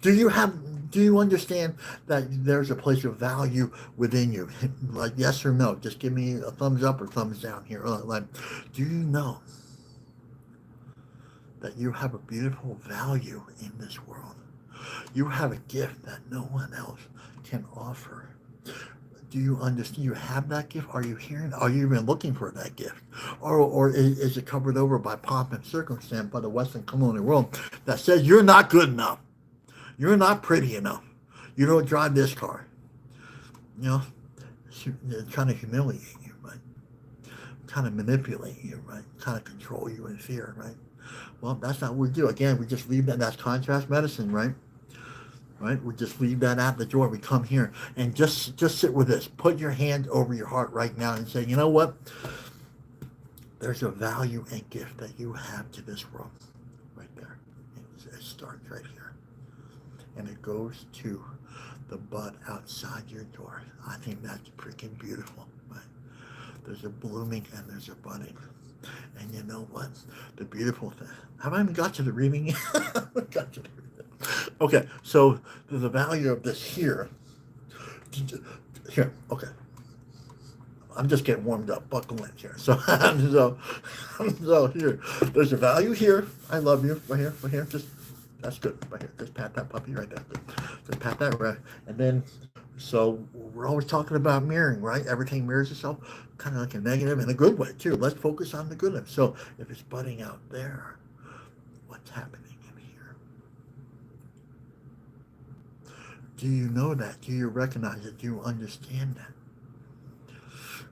Do you understand that there's a place of value within you? Like, yes or no? Just give me a thumbs up or thumbs down here. Like, do you know that you have a beautiful value in this world? You have a gift that no one else can offer. Do you understand? You have that gift? Are you hearing? Are you even looking for that gift? Or is it covered over by pomp and circumstance by the Western colonial world that says you're not good enough? You're not pretty enough. You don't drive this car. You know, they're trying to humiliate you, right? Kind of manipulate you, right? Kind of control you in fear, right? Well, that's not what we do. Again, we just leave that. That's contrast medicine, right? Right? We just leave that out the door. We come here and just sit with this. Put your hand over your heart right now and say, you know what? There's a value and gift that you have to this world, right there. It starts right here, and it goes to the bud outside your door. I think that's freaking beautiful, right? There's a blooming and there's a budding. And you know what? The beautiful thing. Have I even got to the reading yet? got to the reading. Okay, so the value of this here. Here, okay. I'm just getting warmed up. Buckle in here. So here. There's a value here. I love you. Right here. Right here. Just that's good. Right here. Just pat that puppy right there. Just pat that right. And then, so we're always talking about mirroring, right? Everything mirrors itself, kind of like a negative in a good way too. Let's focus on the goodness. So if it's budding out there, what's happening in here? Do you know that? Do you recognize it? Do you understand that?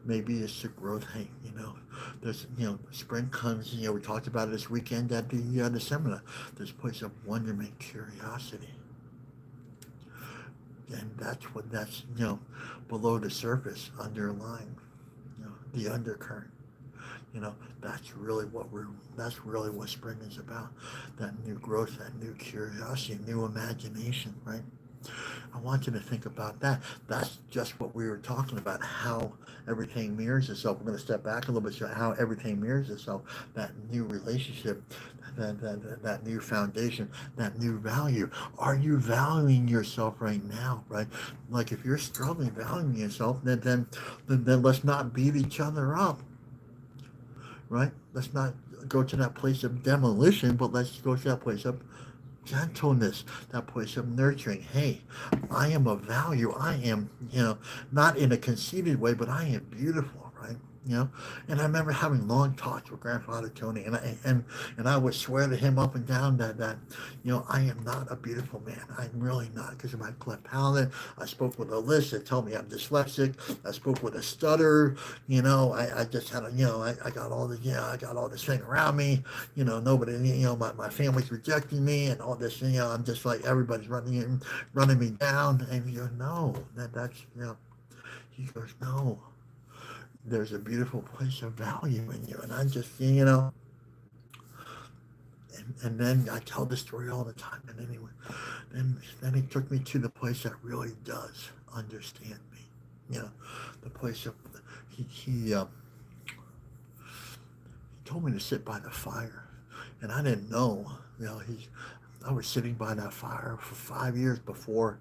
Maybe it's the growth. Hey, there's, spring comes. We talked about it this weekend at the seminar. This place of wonderment, curiosity, and that's below the surface, underlying, the undercurrent. That's really what spring is about. That new growth, that new curiosity, new imagination, right? I want you to think about that. That's just what we were talking about, how everything mirrors itself. We're going to step back a little bit, so how everything mirrors itself, that new relationship, that new foundation, that new value. Are you valuing yourself right now, right? Like, if you're struggling valuing yourself, then let's not beat each other up, right? Let's not go to that place of demolition, but let's go to that place of gentleness, that place of nurturing. Hey, I am of value. I am, not in a conceited way, but I am beautiful, right? And I remember having long talks with Grandfather Tony, and I would swear to him up and down that I am not a beautiful man. I'm really not, because of my cleft palate. I spoke with a list that told me I'm dyslexic. I spoke with a stutter. I just had I got all I got all this thing around me. Nobody, my family's rejecting me and all this. I'm just like, everybody's running me down. And he goes, no, that's he goes, no. There's a beautiful place of value in you. And I just, and then I tell the story all the time. And anyway, then he took me to the place that really does understand me. The place of, he told me to sit by the fire. And I didn't know, I was sitting by that fire for 5 years before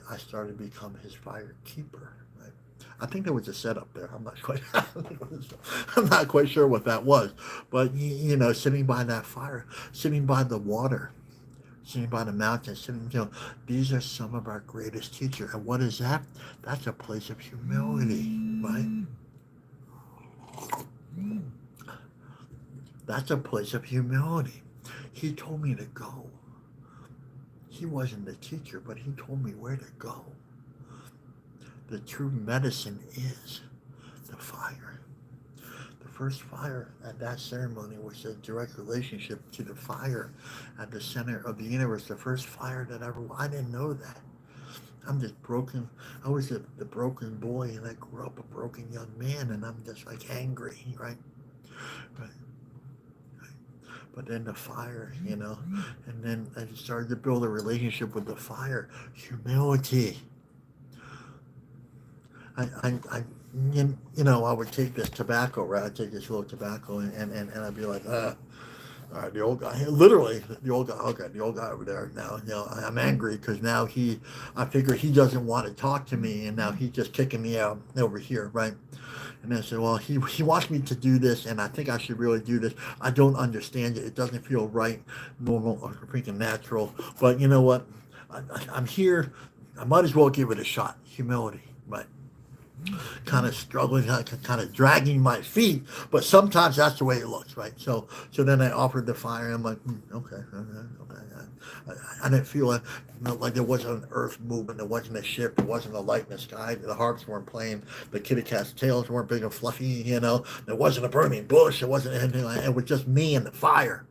I started to become his fire keeper. I think there was a setup there. I'm not quite sure what that was, but sitting by that fire, sitting by the water, sitting by the mountain, these are some of our greatest teachers. And what is that? That's a place of humility, right? That's a place of humility. He told me to go. He wasn't the teacher, but he told me where to go. The true medicine is the fire. The first fire at that ceremony was a direct relationship to the fire at the center of the universe. The first fire that ever, I didn't know that. I'm just broken. I was the broken boy, and I grew up a broken young man, and I'm just like angry, right? but then the fire, and then I started to build a relationship with the fire. Humility. I would take this tobacco, right? I'd take this little tobacco, and I'd be like, all right, the old guy, literally, the old guy, okay, the old guy over there now, I'm angry because now I figure he doesn't want to talk to me, and now he's just kicking me out over here, right? And I said, well, he wants me to do this, and I think I should really do this. I don't understand it. It doesn't feel right, normal, or freaking natural. But you know what? I'm here. I might as well give it a shot. Humility, right? Kind of struggling, kind of dragging my feet, but sometimes that's the way it looks, right? So then I offered the fire. I'm like, okay, okay. I didn't feel like there wasn't an earth movement, there wasn't a ship, there wasn't a light in the sky, the harps weren't playing, the kitty cat's tails weren't big and fluffy, there wasn't a burning bush, there wasn't anything like that. It was just me and the fire,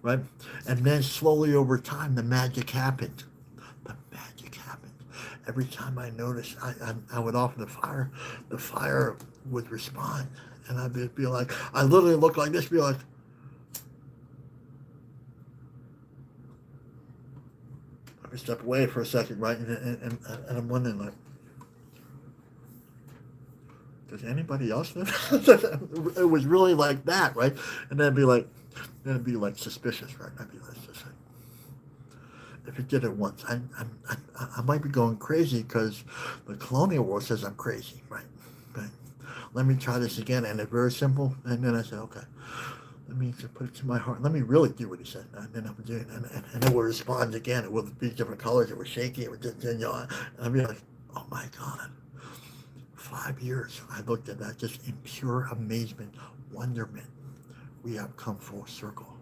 right? And then slowly over time, the magic happened. Every time I noticed, I would offer the fire would respond. And I'd be like, I literally look like this, be like, I would step away for a second, right? And I'm wondering, like, does anybody else know? It was really like that, right? And then it'd be like suspicious, right? I'd be like, if it did it once, I might be going crazy because the colonial world says I'm crazy, right? But let me try this again, and it's very simple. And then I said, okay, let me just put it to my heart. Let me really do what he said. And then I would do it, and it would respond again. It would be different colors. It was shaky. It would just, and I'd be like, oh my God. 5 years, I looked at that just in pure amazement, wonderment. We have come full circle.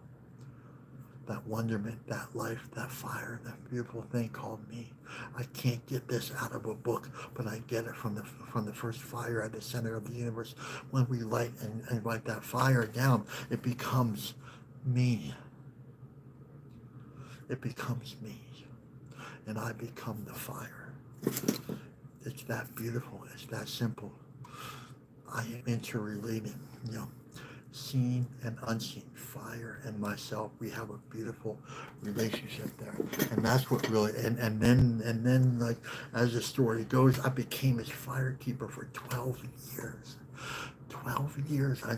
That wonderment, that life, that fire, that beautiful thing called me. I can't get this out of a book, but I get it from the first fire at the center of the universe. When we light and write that fire down, it becomes me. It becomes me. And I become the fire. It's that beautiful. It's that simple. I am interrelated, seen and unseen, fire and myself. We have a beautiful relationship there, and that's what really. And then like as the story goes, I became his firekeeper for 12 years. 12 years. I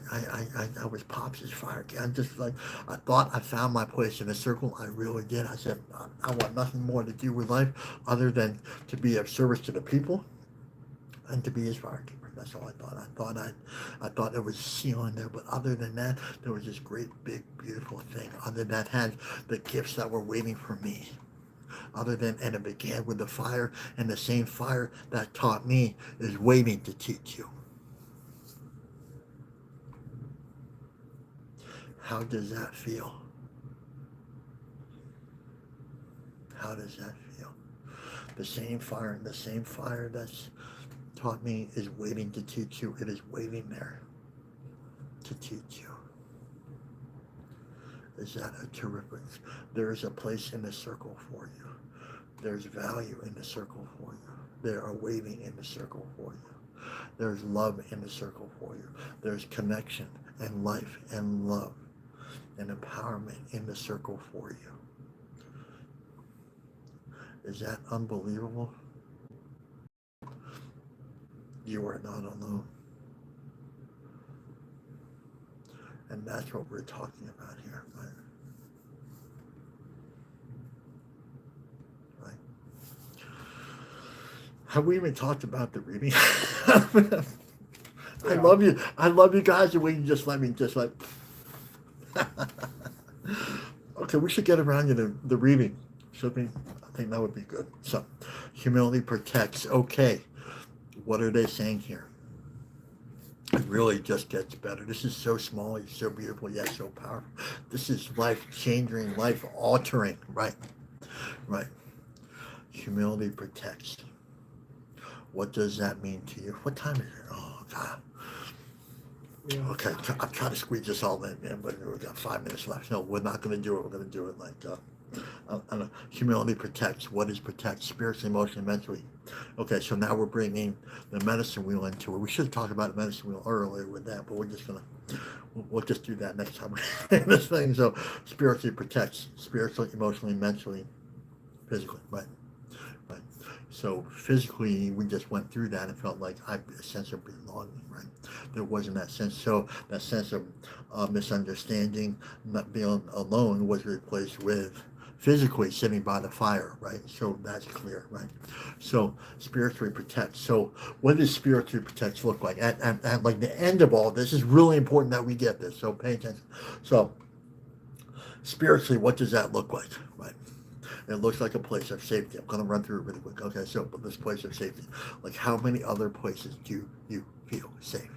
was Pops' firekeeper. I thought I found my place in the circle. I really did. I said I want nothing more to do with life other than to be of service to the people and to be his firekeeper. That's all I thought. I thought there was a ceiling there, but other than that, there was this great, big, beautiful thing. Other than that, had the gifts that were waiting for me. And it began with the fire, and the same fire that taught me is waiting to teach you. How does that feel? How does that feel? The same fire that's taught me is waiting to teach you. It is waiting there to teach you. Is that a terrific? There is a place in the circle for you. There's value in the circle for you. There are waiting in the circle for you. There's love in the circle for you. There's connection and life and love and empowerment in the circle for you. Is that unbelievable? You are not alone. And that's what we're talking about here, right? Right? Have we even talked about the reading? I love you. I love you guys, and we can just let me okay, we should get around to the reading. I think that would be good. So, humility protects. Okay. What are they saying here? It really just gets better. This is so small, it's so beautiful, yet so powerful. This is life-changing, life-altering, right? Right. Humility protects. What does that mean to you? What time is it? Oh, God. Yeah. Okay, I'm trying to squeeze this all in, man, but we've got 5 minutes left. No, we're not going to do it. We're going to do it like humility protects. What is protect? Spiritually, emotionally, mentally. Okay, so now we're bringing the medicine wheel into it. We should have talked about the medicine wheel earlier with that, but we're we'll just do that next time. This thing. So spiritually protects, spiritually, emotionally, mentally, physically, right? Right. So physically, we just went through that and felt like a sense of belonging, right? There wasn't that sense. So that sense of misunderstanding, not being alone, was replaced with physically sitting by the fire, right? So that's clear, right? So spiritually protect. So what does spiritually protect look like? At like the end of all this is really important that we get this. So pay attention. So spiritually, what does that look like, right? It looks like a place of safety. I'm going to run through it really quick. Okay, so this place of safety, like how many other places do you feel safe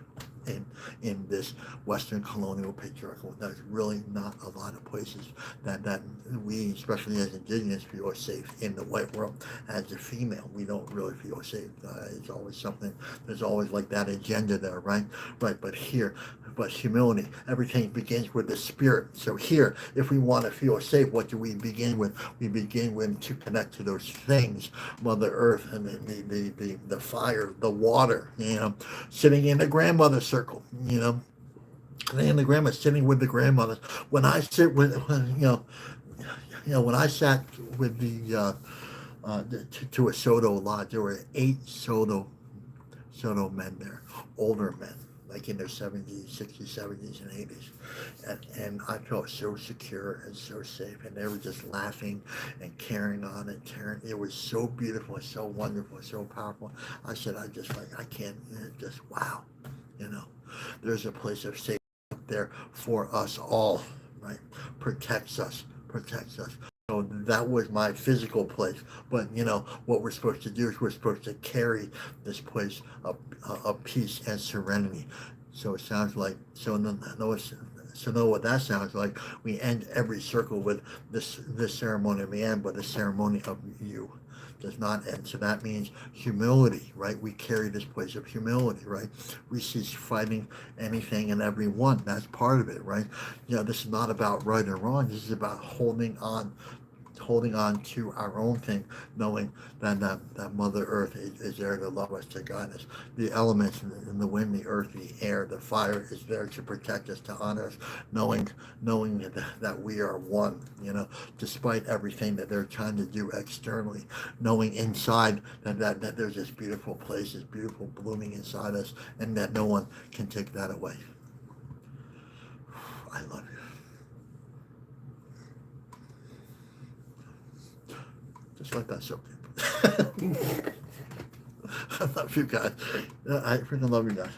in this Western colonial patriarchal? There's really not a lot of places that we, especially as indigenous, feel safe in the white world. As a female, we don't really feel safe. It's always something. There's always like that agenda there, right? Right. But here, but humility, everything begins with the spirit. So here, if we want to feel safe, what do we begin with? We begin with to connect to those things, Mother Earth, and the fire, the water, sitting in the grandmother circle, and the grandma, sitting with the grandmothers. When I sit with, when I sat with to a Soto lodge, there were 8 Soto men there, older men, like in their 70s, 60s, 70s, and 80s. And I felt so secure and so safe. And they were just laughing and carrying on and tearing. It was so beautiful and so wonderful and so powerful. I said, I can't, just wow. There's a place of safety up there for us all, right? Protects us. So that was my physical place. But what we're supposed to do is we're supposed to carry this place of peace and serenity. So it sounds like know what that sounds like. We end every circle with this ceremony of the end, but the ceremony of you does not end. So that means humility, right? We carry this place of humility, right? We cease fighting anything and everyone. That's part of it, right? This is not about right or wrong. This is about holding on to our own thing, knowing that Mother Earth is there to love us, to guide us. The elements in the wind, the earth, the air, the fire is there to protect us, to honor us, knowing that we are one, despite everything that they're trying to do externally, knowing inside that there's this beautiful place, this beautiful blooming inside us, and that no one can take that away. I love you. Just let that soak in. I love you guys. I freaking love you guys.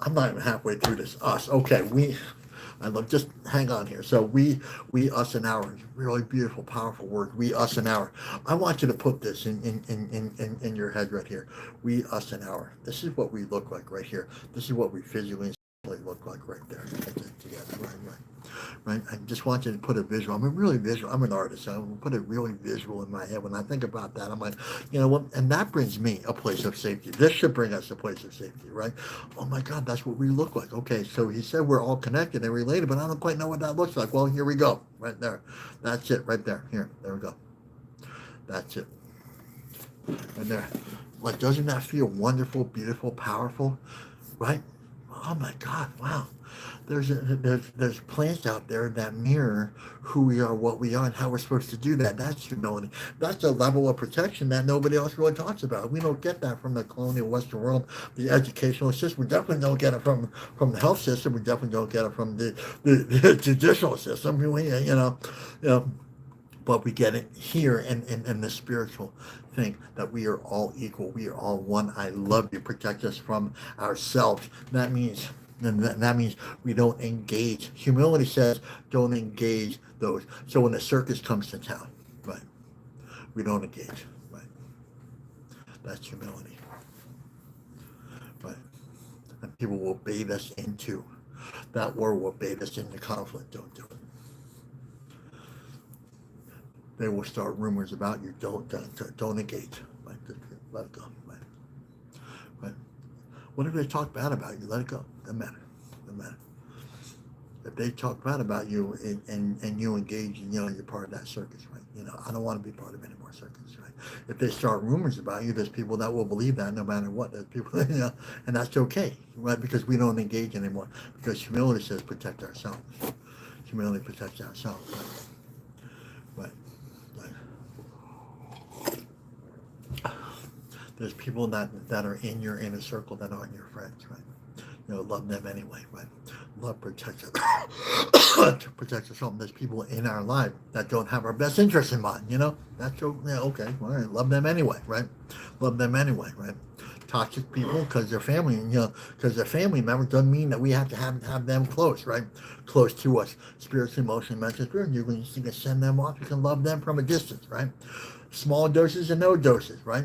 I'm not even halfway through this. Us. Okay, I love, just hang on here. So we, us, and our, really beautiful, powerful word. We, us, and our. I want you to put this in your head right here. We, us, and our. This is what we look like right here. This is what we physically look like right there. Together, right. Right? I just want you to put a visual. I'm really visual. I'm an artist. So I'm put a really visual in my head. When I think about that, I'm like, what? And that brings me a place of safety. This should bring us a place of safety, right? Oh my God, that's what we look like. Okay, so he said we're all connected and related, but I don't quite know what that looks like. Well, here we go, right there. That's it, right there. There we go. That's it, right there. Like, doesn't that feel wonderful, beautiful, powerful, right? Oh my God, wow. There's plants out there that mirror who we are, what we are, and how we're supposed to do that. That's humility. That's a level of protection that nobody else really talks about. We don't get that from the colonial Western world, the educational system. We definitely don't get it from the health system. We definitely don't get it from the judicial system. But we get it here in the spiritual thing, that we are all equal. We are all one. I love you. Protect us from ourselves. That means we don't engage. Humility says don't engage those. So when the circus comes to town, right, we don't engage. Right. That's humility. Right. And people will bait us into that war, will bait us into conflict. Don't do it. They will start rumors about you. Don't engage. Right? Let it go. Right? What if they talk bad about you? Let it go. Doesn't matter. If they talk bad about you and you engage, you're part of that circus, right? I don't want to be part of any more circuits, right? If they start rumors about you, there's people that will believe that no matter what. There's people, and that's okay, right? Because we don't engage anymore. Because humility says protect ourselves. Humility protects ourselves, right? Right. There's people that are in your inner circle that aren't your friends, right? Love them anyway, right? Love protects us. To protect us from. There's people in our life that don't have our best interest in mind. That's okay. All right, love them anyway, right? Love them anyway, right? Toxic people because they're family, because they're family members doesn't mean that we have to have them close, right? Close to us, spiritually, emotionally, mentally, spiritually. You can send them off. You can love them from a distance, right? Small doses and no doses, right?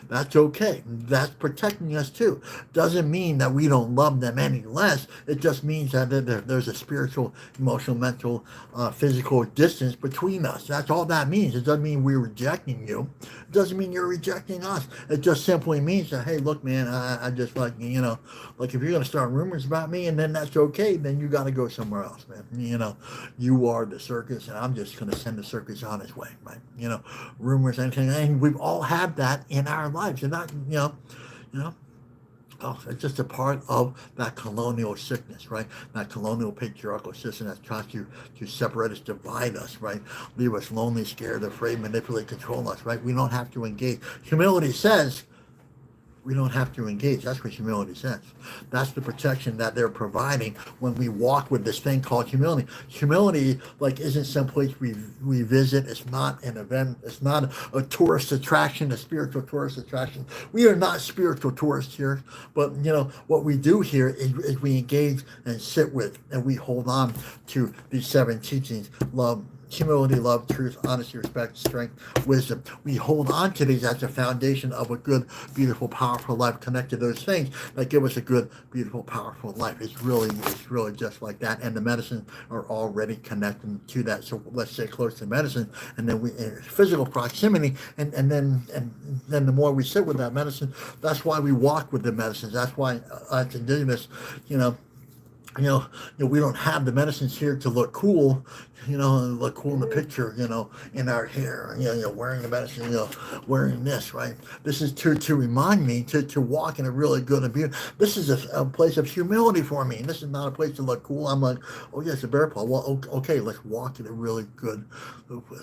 That's okay. That's protecting us too. Doesn't mean that we don't love them any less. It just means that there's a spiritual, emotional, mental, physical distance between us. That's all that means. It doesn't mean we're rejecting you. It doesn't mean you're rejecting us. It just simply means that, hey, look, man, I just like if you're going to start rumors about me and then that's okay, then you got to go somewhere else, man. You are the circus and I'm just going to send the circus on its way, right? Rumors, anything, and we've all had that in our lives. And not, it's just a part of that colonial sickness, right? That colonial patriarchal system that's trying to separate us, divide us, right? Leave us lonely, scared, afraid, manipulate, control us, right? We don't have to engage. Humility says we don't have to engage. That's what humility says. That's the protection that they're providing when we walk with this thing called humility. Humility, isn't some place we visit. It's not an event. It's not a tourist attraction, a spiritual tourist attraction. We are not spiritual tourists here. But, what we do here is we engage and sit with and we hold on to these 7 teachings: love, humility, love, truth, honesty, respect, strength, wisdom. We hold on to these as the foundation of a good, beautiful, powerful life. Connect to those things that give us a good, beautiful, powerful life. It's really just like that. And the medicine are already connecting to that. So let's stay close to medicine, and then physical proximity, and then the more we sit with that medicine, that's why we walk with the medicines. That's why as indigenous, we don't have the medicines here to look cool, look cool in the picture, in our hair, wearing the medicine, wearing this, right? This is to remind me to walk in a really good and beautiful. This is a place of humility for me. This is not a place to look cool. I'm like, oh yes, a bear paw. Well, okay, let's walk in a really good.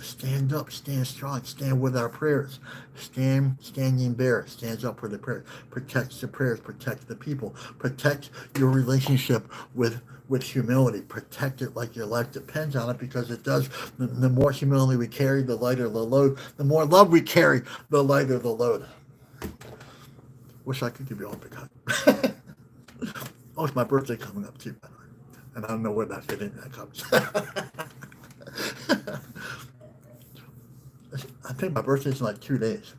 Stand up, stand strong, stand with our prayers. Standing bear stands up for the prayers, protects the prayers, protects the people, protect your relationship with humility. Protect it like your life depends on it, because it does. The more humility we carry, the lighter the load. The more love we carry, the lighter the load. Wish I could give you all a big hug. Oh, it's my birthday coming up too, by the way. And I don't know where that fit in. That comes. I think my birthday's in 2 days.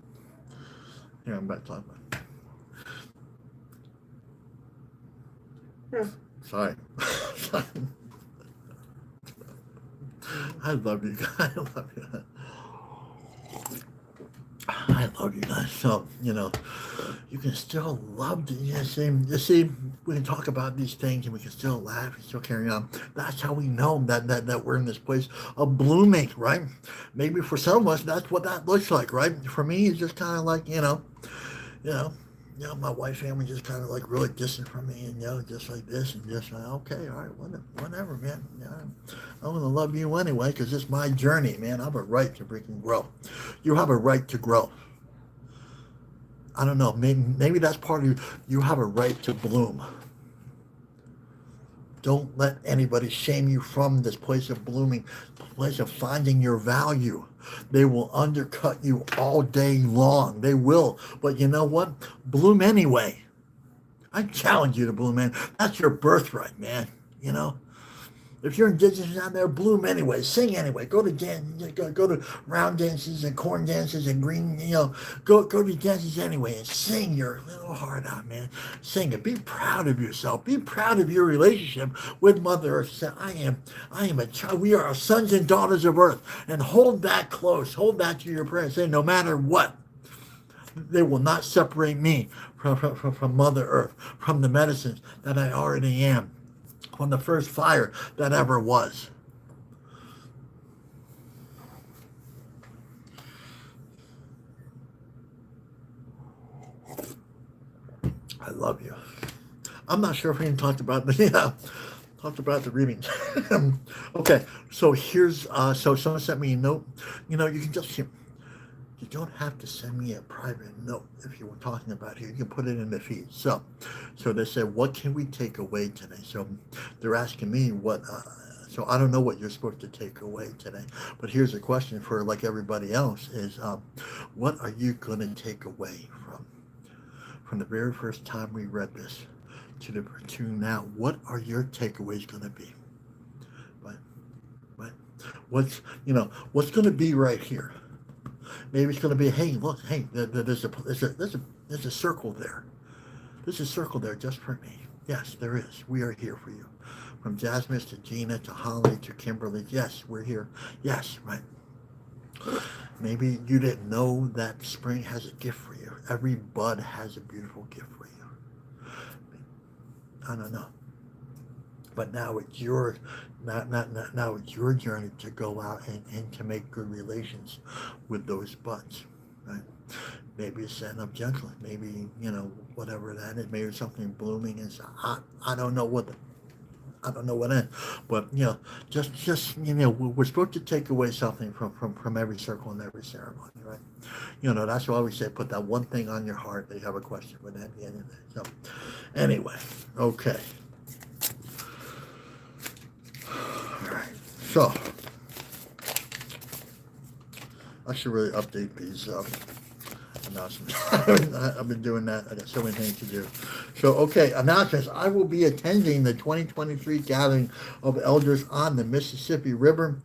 Here, I'm back talking about it. Sorry. I love you guys. I love you guys. I love you guys. So, you can still love you see, we can talk about these things and we can still laugh and still carry on. That's how we know that we're in this place of blooming, right? Maybe for some of us, that's what that looks like, right? For me, it's just kind of like, my wife family just kind of really distant from me, and just like this, and just like, okay, all right, whatever, man. I'm gonna love you anyway, because it's my journey, man. I have a right to freaking grow. You have a right to grow. I don't know. Maybe that's part of you. You have a right to bloom. Don't let anybody shame you from this place of blooming, place of finding your value. They will undercut you all day long. They will. But you know what? Bloom anyway. I challenge you to bloom, man. That's your birthright, man. If you're indigenous out there, bloom anyway. Sing anyway. Go to round dances and corn dances and green, go to dances anyway and sing your little heart out, man. Sing it. Be proud of yourself. Be proud of your relationship with Mother Earth. Say, I am a child. We are sons and daughters of Earth. And hold that close. Hold that to your prayer. Say, no matter what, they will not separate me from Mother Earth, from the medicines that I already am, from the first fire that ever was. I love you. I'm not sure if we even talked about the talked about the reading. Okay, so here's so someone sent me a note. You can just you don't have to send me a private note if you were talking about here. You can put it in the feed. So they said, what can we take away today? So they're asking me what. So I don't know what you're supposed to take away today, but here's a question for like everybody else: is what are you going to take away from the very first time we read this to now? What are your takeaways going to be? Right, right. What's going to be right here? Maybe it's going to be, hey, look, hey, there's a circle there. There's a circle there just for me. Yes, there is. We are here for you. From Jasmine to Gina to Holly to Kimberly. Yes, we're here. Yes, right. Maybe you didn't know that spring has a gift for you. Every bud has a beautiful gift for you. I don't know. But now it's your now it's your journey to go out and to make good relations with those buds, right? Maybe it's setting up gently. Maybe whatever that is. Maybe something blooming is. I don't know what I don't know what in, but just we're supposed to take away something from every circle and every ceremony, right? That's why we say put that one thing on your heart that you have a question with at the end of it. So, anyway, okay. All right. So, I should really update these announcements. I've been doing that. I got so many things to do. So, okay, announcements. I will be attending the 2023 Gathering of Elders on the Mississippi River.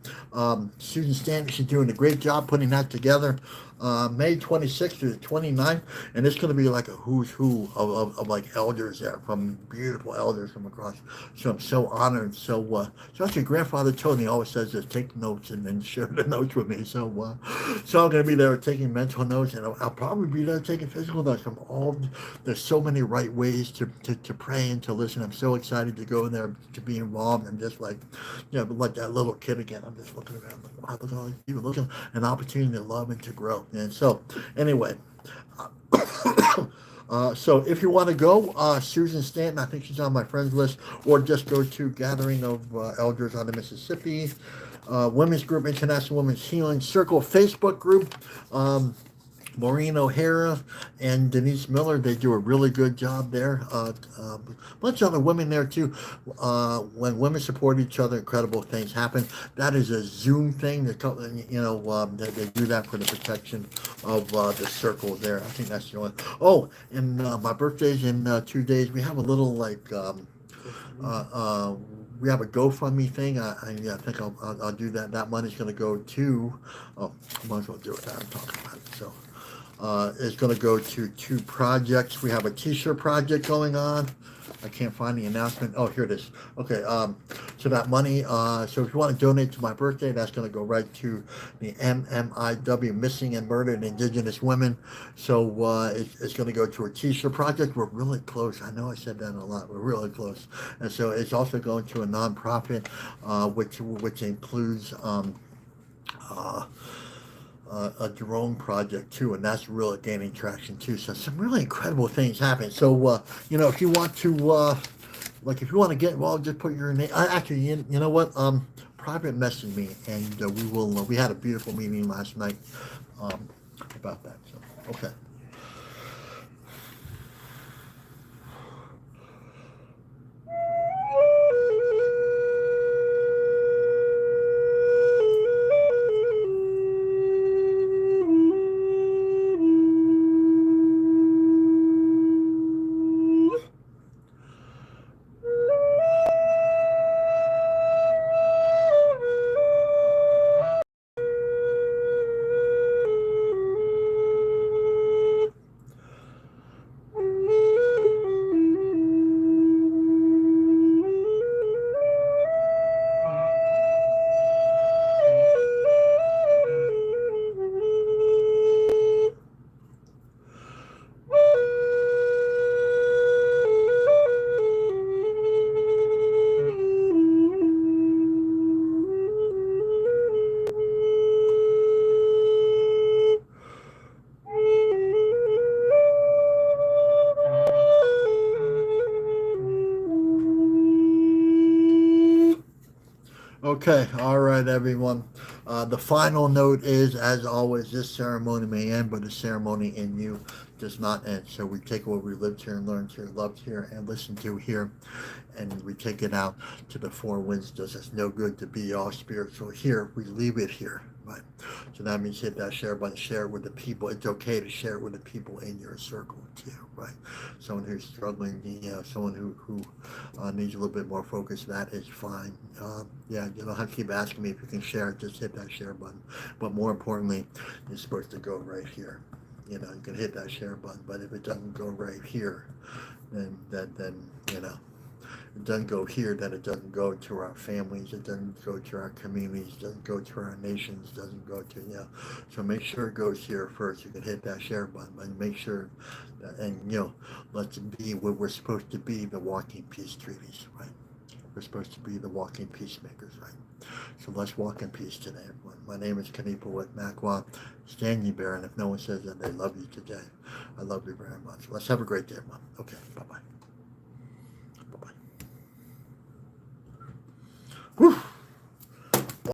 Susan Stanton is doing a great job putting that together. May 26th to the 29th, and it's going to be like a who's who of like elders there, from beautiful elders from across. So I'm so honored. So actually, grandfather told me, always says this, take notes and then share the notes with me. So I'm going to be there taking mental notes, and I'll probably be there taking physical notes from there's so many right ways to pray and to listen. I'm so excited to go in there, to be involved. I'm just like, like that little kid again. I'm just looking around, like, wow, look at all these people, looking an opportunity to love and to grow. And so, anyway, so if you want to go, Susan Stanton, I think she's on my friends list, or just go to Gathering of Elders on the Mississippi, Women's Group, International Women's Healing Circle Facebook group. Maureen O'Hara and Denise Miller, they do a really good job there. A bunch of other women there too. When women support each other, incredible things happen. That is a Zoom thing. They do that for the protection of the circle there. I think that's the only. Oh, and my birthday's in 2 days. We have a little we have a GoFundMe thing. I think I'll do that. That money's going to go to. Oh, might as well do it. I'm talking about it. So. Is going to go to 2 projects. We have a t-shirt project going on. I can't find the announcement. Oh, here it is. Okay, so that money, so if you want to donate to my birthday, that's going to go right to the MMIW, Missing and Murdered Indigenous Women. So it's going to go to a t-shirt project. We're really close. I know I said that a lot. We're really close. And so it's also going to a nonprofit, which includes a drone project too, and that's really gaining traction too. So some really incredible things happen. So if you want to if you want to get involved, just put your name. Actually, you know what? Private message me, and we will. We had a beautiful meeting last night about that. So okay. Okay, all right, everyone. The final note is, as always, this ceremony may end, but the ceremony in you does not end. So we take what we lived here and learned here, loved here, and listened to here, and we take it out to the four winds. Does us no good to be all spiritual here. We leave it here, right? So that means hit that share button, share it with the people. It's okay to share it with the people in your circle too, right? Someone who's struggling, someone who needs a little bit more focus, that is fine. Yeah, you don't have to keep asking me if you can share it. Just hit that share button. But more importantly, it's supposed to go right here. You can hit that share button, but if it doesn't go right here, then it doesn't go here, then it doesn't go to our families, it doesn't go to our communities, it doesn't go to our nations, doesn't go to, so make sure it goes here first. You can hit that share button, but make sure that, and let's be what we're supposed to be, the walking peace treaties, right? We're supposed to be the walking peacemakers, right? So let's walk in peace today, everyone. My name is Kanipa with Makwa, Standing Bear, and if no one says that they love you today, I love you very much. Let's have a great day, everyone. Okay, bye-bye. Bye-bye. Whew.